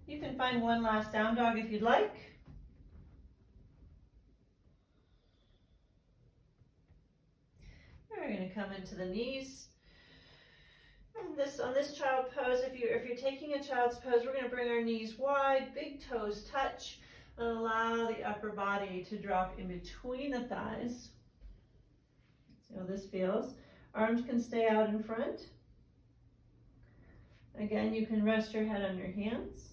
You can find one last down dog if you'd like. We're going to come into the knees. And on this child pose, if you're taking a child's pose, we're going to bring our knees wide, big toes touch, and allow the upper body to drop in between the thighs. See how this feels. Arms can stay out in front. Again, you can rest your head on your hands.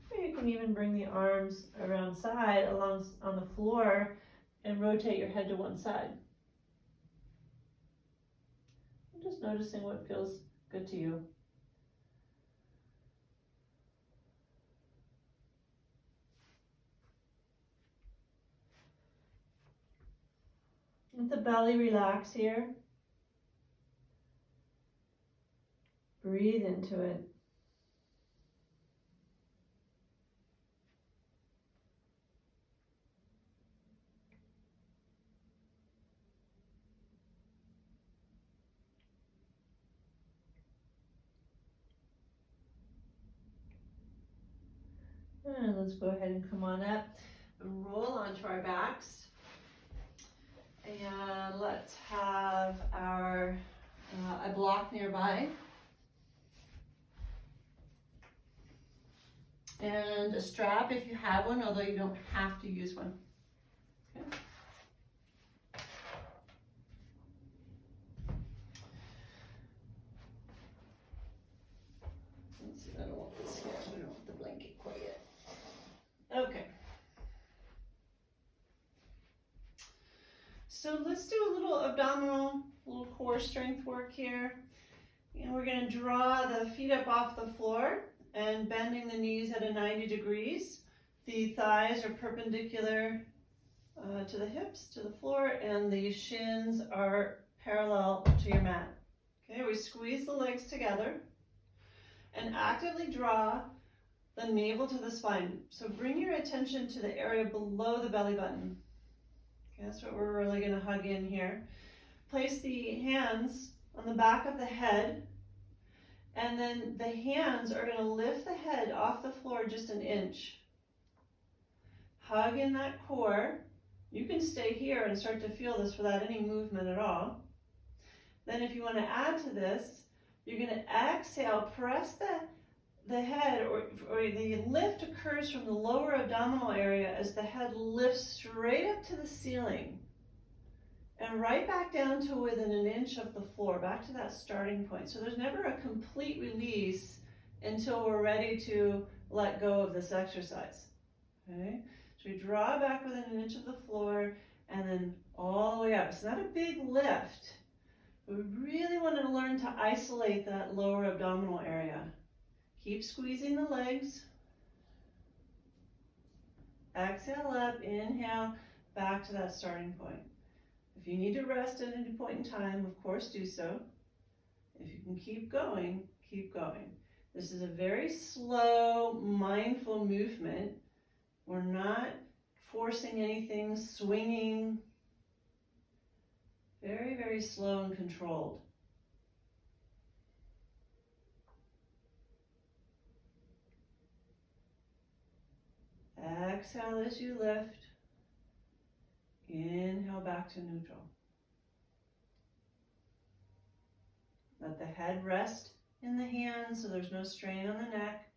Or you can even bring the arms around side along on the floor and rotate your head to one side. Just noticing what feels good to you. Let the belly relax here. Breathe into it. And let's go ahead and come on up and roll onto our backs. And let's have our a block nearby. And a strap if you have one, although you don't have to use one. Okay. let's do a little abdominal, a little core strength work here. And we're going to draw the feet up off the floor and bending the knees at a 90 degrees. The thighs are perpendicular to the hips, to the floor, and the shins are parallel to your mat. Okay, we squeeze the legs together and actively draw the navel to the spine. So bring your attention to the area below the belly button. Okay, that's what we're really going to hug in here. Place the hands on the back of the head, and then the hands are going to lift the head off the floor just an inch. Hug in that core. You can stay here and start to feel this without any movement at all. Then if you want to add to this, you're going to exhale, press the head, or the lift occurs from the lower abdominal area as the head lifts straight up to the ceiling and right back down to within an inch of the floor, back to that starting point. So there's never a complete release until we're ready to let go of this exercise. Okay? So we draw back within an inch of the floor and then all the way up. It's not a big lift. We really want to learn to isolate that lower abdominal area. Keep squeezing the legs. Exhale up, inhale, back to that starting point. If you need to rest at any point in time, of course do so. If you can keep going, keep going. This is a very slow, mindful movement. We're not forcing anything, swinging. Very, very slow and controlled. Exhale as you lift. Inhale back to neutral. Let the head rest in the hands so there's no strain on the neck.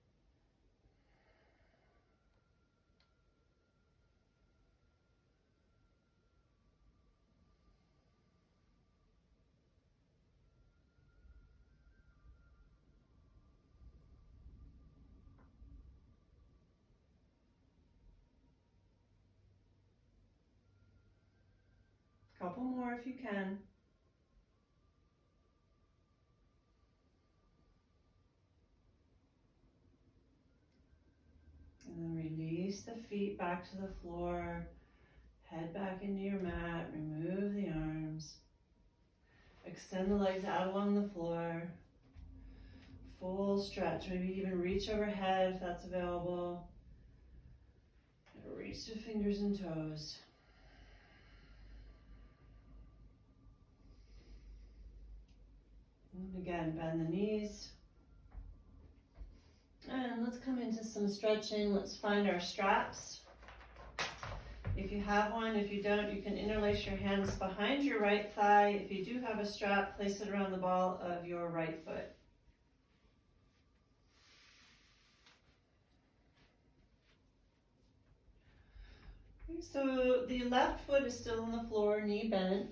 Couple more if you can. And then release the feet back to the floor. Head back into your mat. Remove the arms. Extend the legs out along the floor. Full stretch. Maybe even reach overhead if that's available. Reach the fingers and toes. And again, bend the knees. And let's come into some stretching. Let's find our straps. If you have one, if you don't, you can interlace your hands behind your right thigh. If you do have a strap, place it around the ball of your right foot. Okay, so the left foot is still on the floor, knee bent.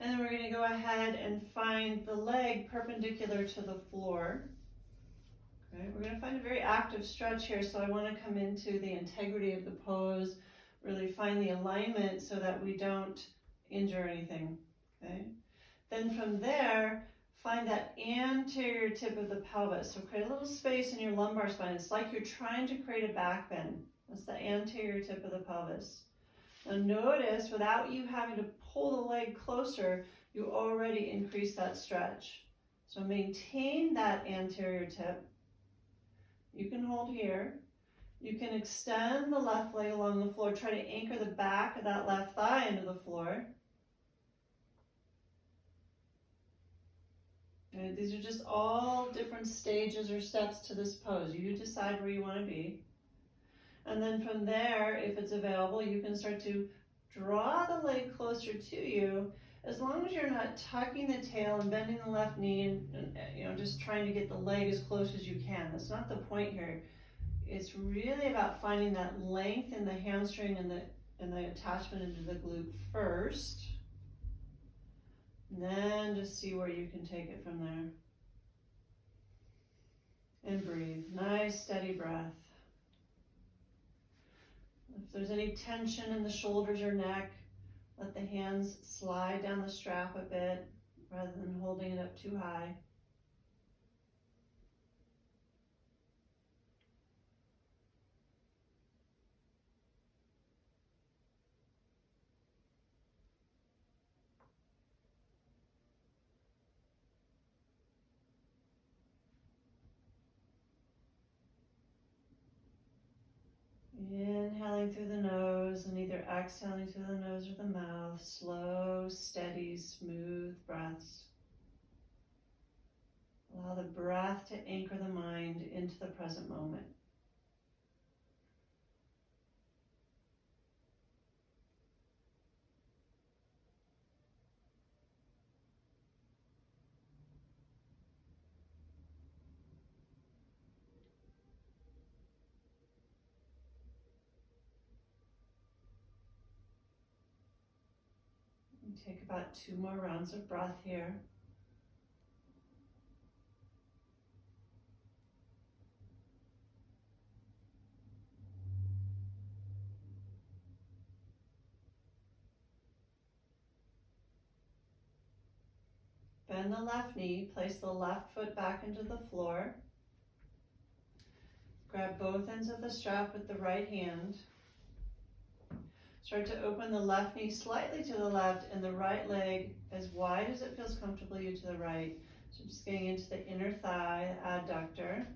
And then we're going to go ahead and find the leg perpendicular to the floor. Okay, we're going to find a very active stretch here, so I want to come into the integrity of the pose, really find the alignment so that we don't injure anything. Okay. Then from there, find that anterior tip of the pelvis. So create a little space in your lumbar spine. It's like you're trying to create a back bend. That's the anterior tip of the pelvis. Now notice, without you having to pull the leg closer, you already increase that stretch. So maintain that anterior tip. You can hold here. You can extend the left leg along the floor. Try to anchor the back of that left thigh into the floor. And these are just all different stages or steps to this pose. You decide where you want to be. And then from there, if it's available, you can start to draw the leg closer to you, as long as you're not tucking the tail and bending the left knee and just trying to get the leg as close as you can. That's not the point here. It's really about finding that length in the hamstring and the attachment into the glute first. And then just see where you can take it from there. And breathe. Nice, steady breath. If there's any tension in the shoulders or neck, let the hands slide down the strap a bit rather than holding it up too high. Inhaling through the nose and either exhaling through the nose or the mouth. Slow, steady, smooth breaths. Allow the breath to anchor the mind into the present moment. And take about 2 more rounds of breath here. Bend the left knee, place the left foot back into the floor. Grab both ends of the strap with the right hand. Start to open the left knee slightly to the left and the right leg as wide as it feels comfortable to you to the right. So just getting into the inner thigh, adductor.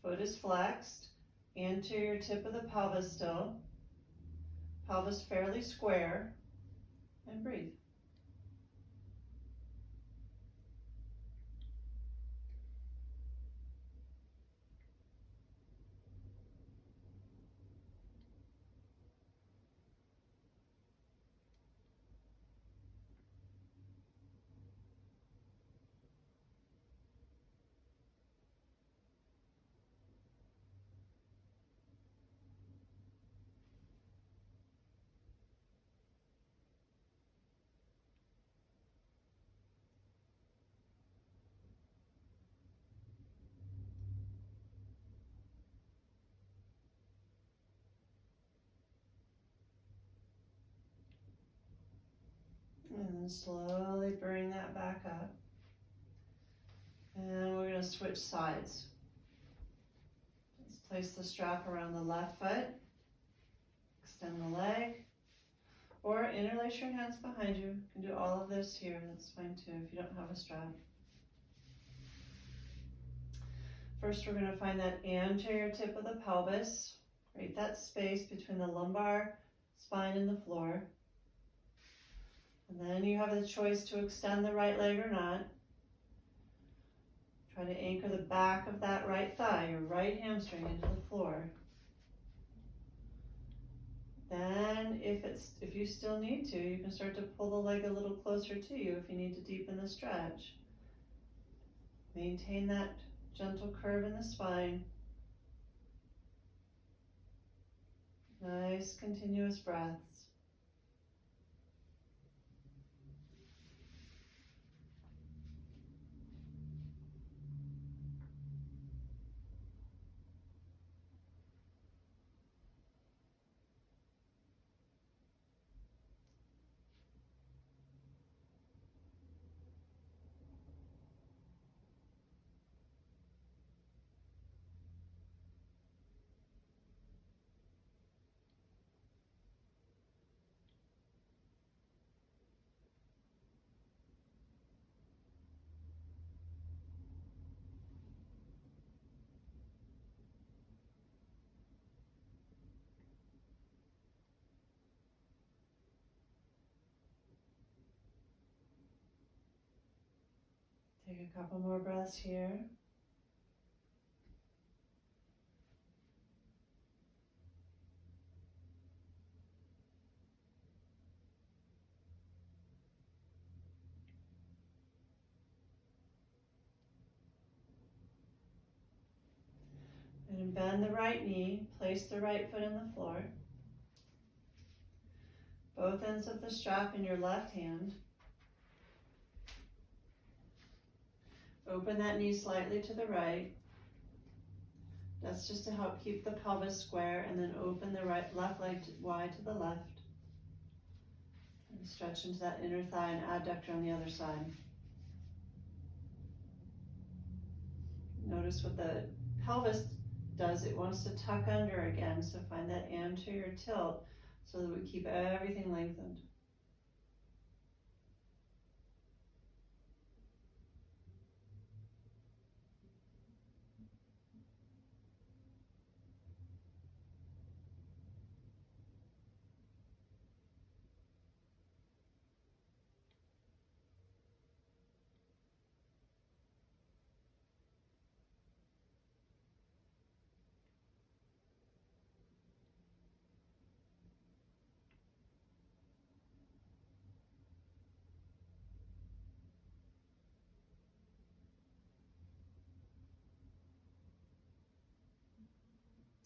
Foot is flexed. Anterior tip of the pelvis still. Pelvis fairly square. And breathe. And then slowly bring that back up. And we're going to switch sides. Let's place the strap around the left foot. Extend the leg. Or interlace your hands behind you. You can do all of this here. That's fine too if you don't have a strap. First, we're going to find that anterior tip of the pelvis. Create that space between the lumbar spine and the floor. And then you have the choice to extend the right leg or not. Try to anchor the back of that right thigh, your right hamstring, into the floor. Then, if you still need to, you can start to pull the leg a little closer to you if you need to deepen the stretch. Maintain that gentle curve in the spine. Nice, continuous breaths. Take a couple more breaths here. And bend the right knee, place the right foot in the floor. Both ends of the strap in your left hand. Open that knee slightly to the right. That's just to help keep the pelvis square, and then open the left leg wide to the left. And stretch into that inner thigh and adductor on the other side. Notice what the pelvis does. It wants to tuck under again, so find that anterior tilt so that we keep everything lengthened.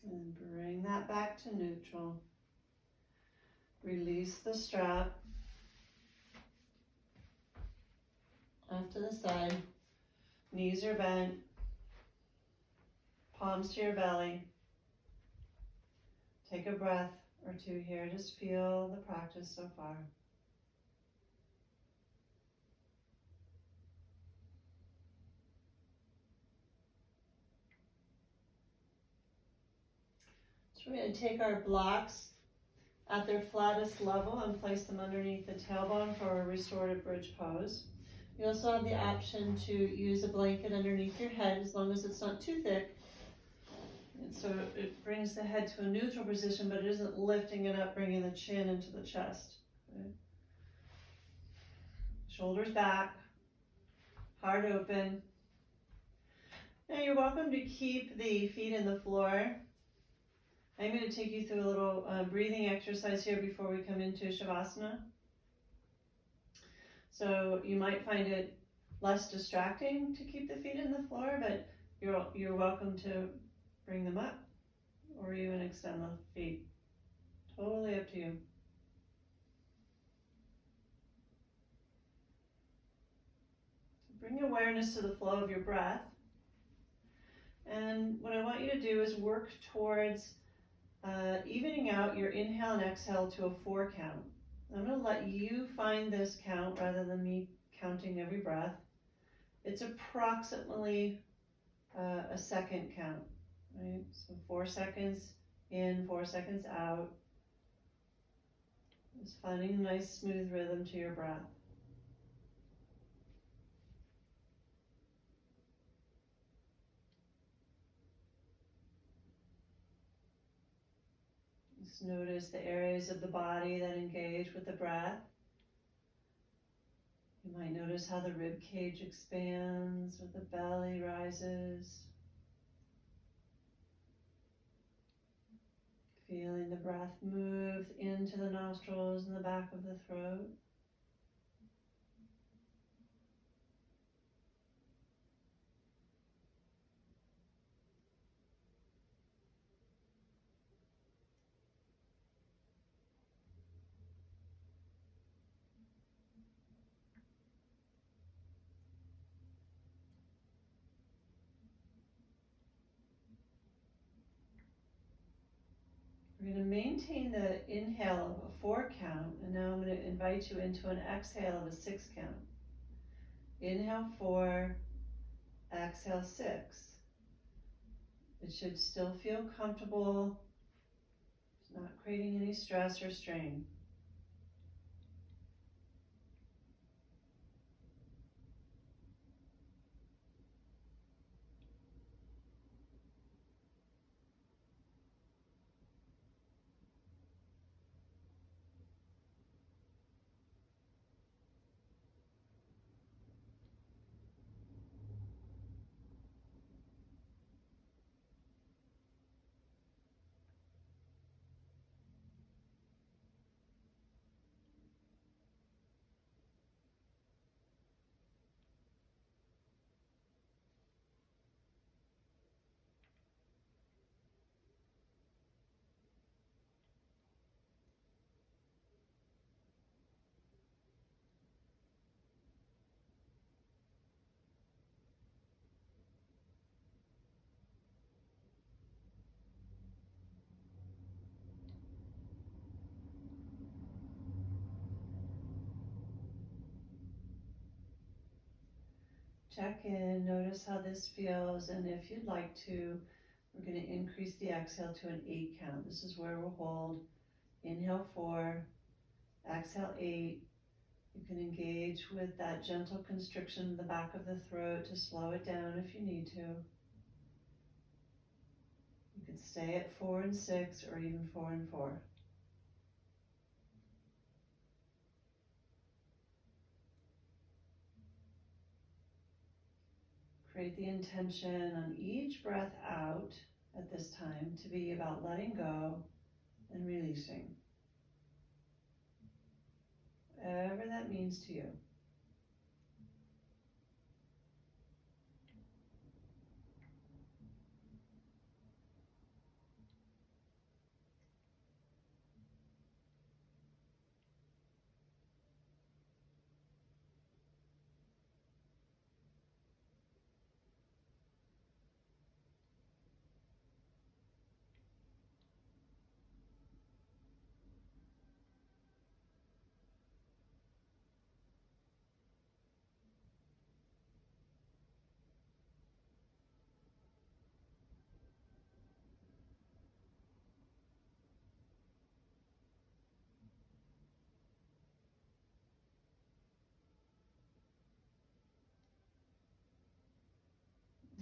And bring that back to neutral. Release the strap off to the side. Knees are bent. Palms to your belly. Take a breath or two here. Just feel the practice so far. So we're going to take our blocks at their flattest level and place them underneath the tailbone for a restorative bridge pose. You also have the option to use a blanket underneath your head as long as it's not too thick. And so it brings the head to a neutral position, but it isn't lifting it up, bringing the chin into the chest. Okay. Shoulders back, heart open. Now you're welcome to keep the feet in the floor. I'm going to take you through a little breathing exercise here before we come into Shavasana. So you might find it less distracting to keep the feet in the floor, but you're welcome to bring them up or even extend the feet. Totally up to you. Bring awareness to the flow of your breath. And what I want you to do is work towards evening out your inhale and exhale to a 4 count. I'm going to let you find this count rather than me counting every breath. It's approximately a second count, right? So 4 seconds in, 4 seconds out. Just finding a nice smooth rhythm to your breath. Just notice the areas of the body that engage with the breath. You might notice how the rib cage expands or the belly rises. Feeling the breath move into the nostrils and the back of the throat. We're going to maintain the inhale of a 4 count, and now I'm going to invite you into an exhale of a 6 count. Inhale 4, exhale 6. It should still feel comfortable, it's not creating any stress or strain. Check in, notice how this feels, and if you'd like to, we're going to increase the exhale to an 8 count. This is where we'll hold. Inhale 4, exhale 8. You can engage with that gentle constriction in the back of the throat to slow it down if you need to. You can stay at 4 and 6 or even 4 and 4. Create the intention on each breath out at this time to be about letting go and releasing. Whatever that means to you.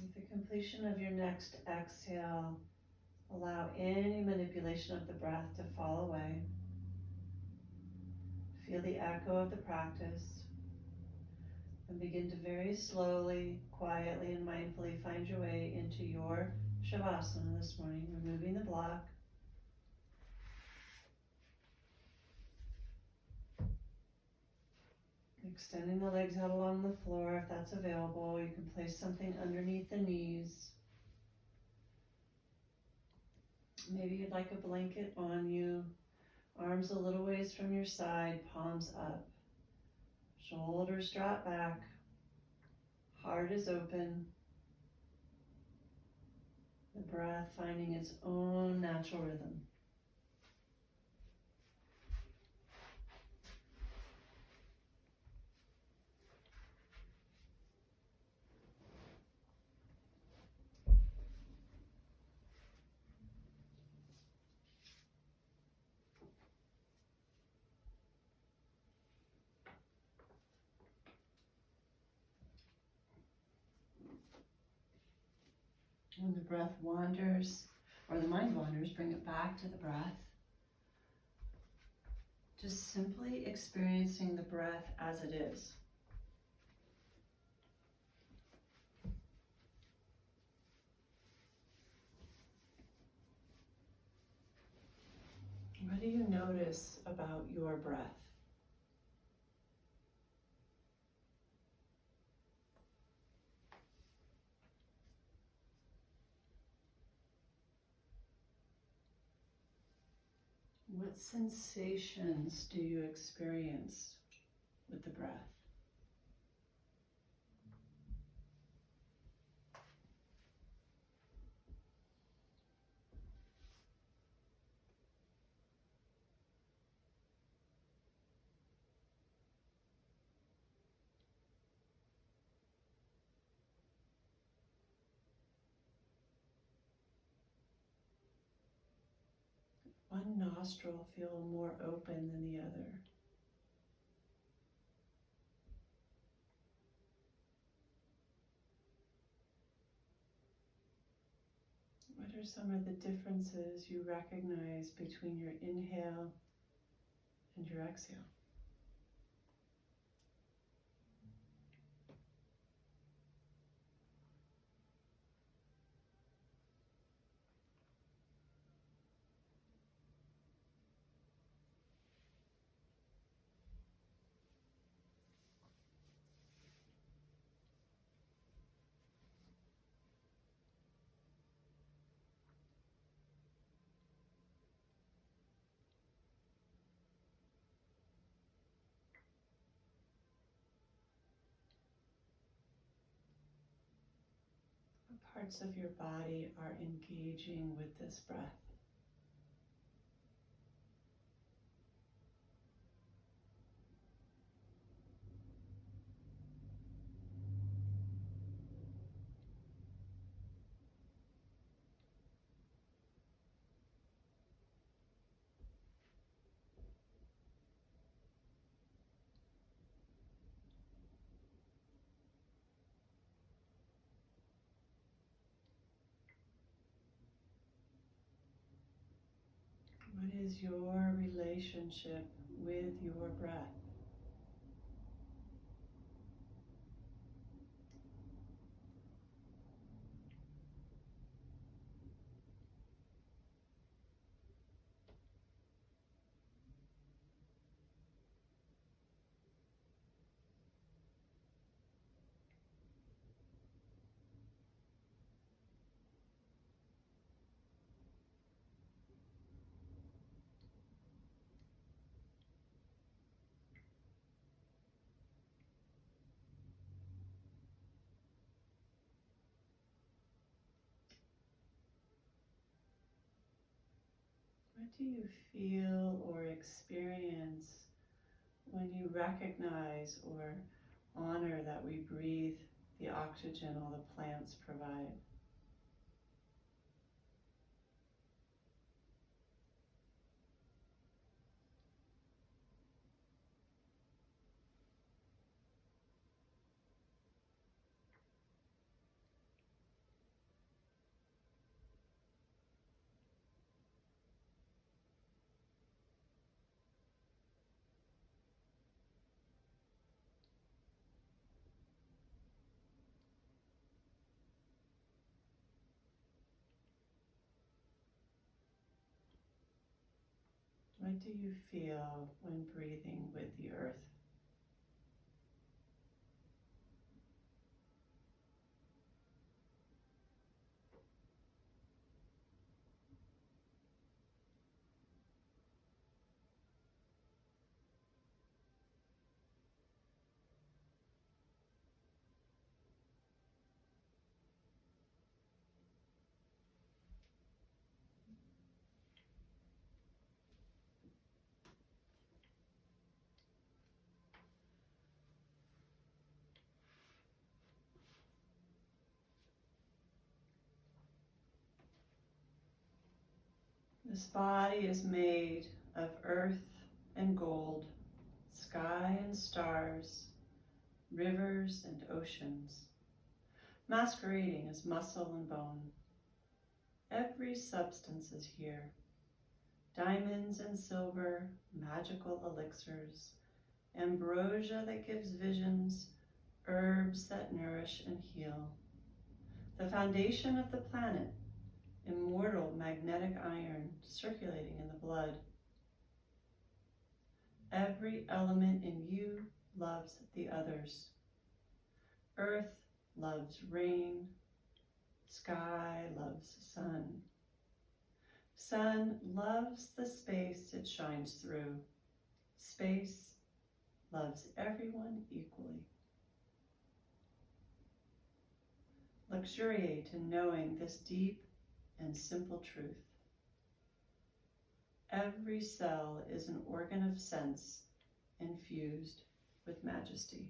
With the completion of your next exhale, allow any manipulation of the breath to fall away. Feel the echo of the practice and begin to very slowly, quietly, and mindfully find your way into your Shavasana this morning, removing the block. Extending the legs out along the floor if that's available. You can place something underneath the knees. Maybe you'd like a blanket on you. Arms a little ways from your side, palms up. Shoulders drop back. Heart is open. The breath finding its own natural rhythm. When the breath wanders, or the mind wanders, bring it back to the breath. Just simply experiencing the breath as it is. What do you notice about your breath? What sensations do you experience with the breath? One nostril feel more open than the other. What are some of the differences you recognize between your inhale and your exhale? What parts of your body are engaging with this breath? is your relationship with your breath? What do you feel or experience when you recognize or honor that we breathe the oxygen all the plants provide? What do you feel when breathing with the earth? This body is made of earth and gold, sky and stars, rivers and oceans, masquerading as muscle and bone. Every substance is here. Diamonds and silver, magical elixirs, ambrosia that gives visions, herbs that nourish and heal. The foundation of the planet, immortal magnetic iron circulating in the blood. Every element in you loves the others. Earth loves rain. Sky loves sun. Sun loves the space it shines through. Space loves everyone equally. Luxuriate in knowing this deep and simple truth. Every cell is an organ of sense infused with majesty.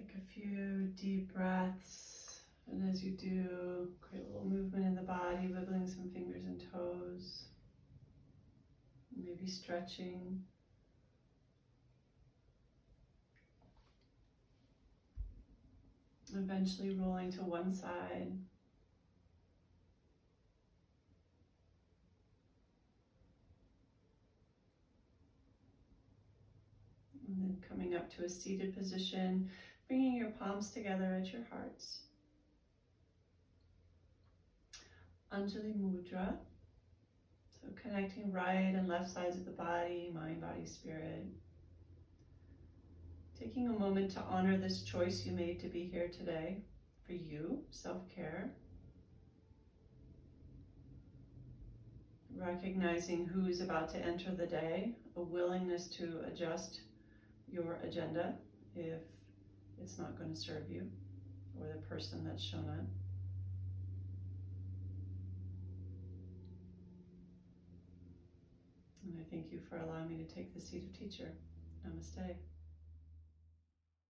Take a few deep breaths, and as you do, create a little movement in the body, wiggling some fingers and toes, maybe stretching. Eventually rolling to one side. And then coming up to a seated position, bringing your palms together at your hearts. Anjali Mudra. So connecting right and left sides of the body, mind, body, spirit. Taking a moment to honor this choice you made to be here today for you, self-care. Recognizing who's about to enter the day, a willingness to adjust your agenda if it's not going to serve you or the person that's shown up. And I thank you for allowing me to take the seat of teacher. Namaste.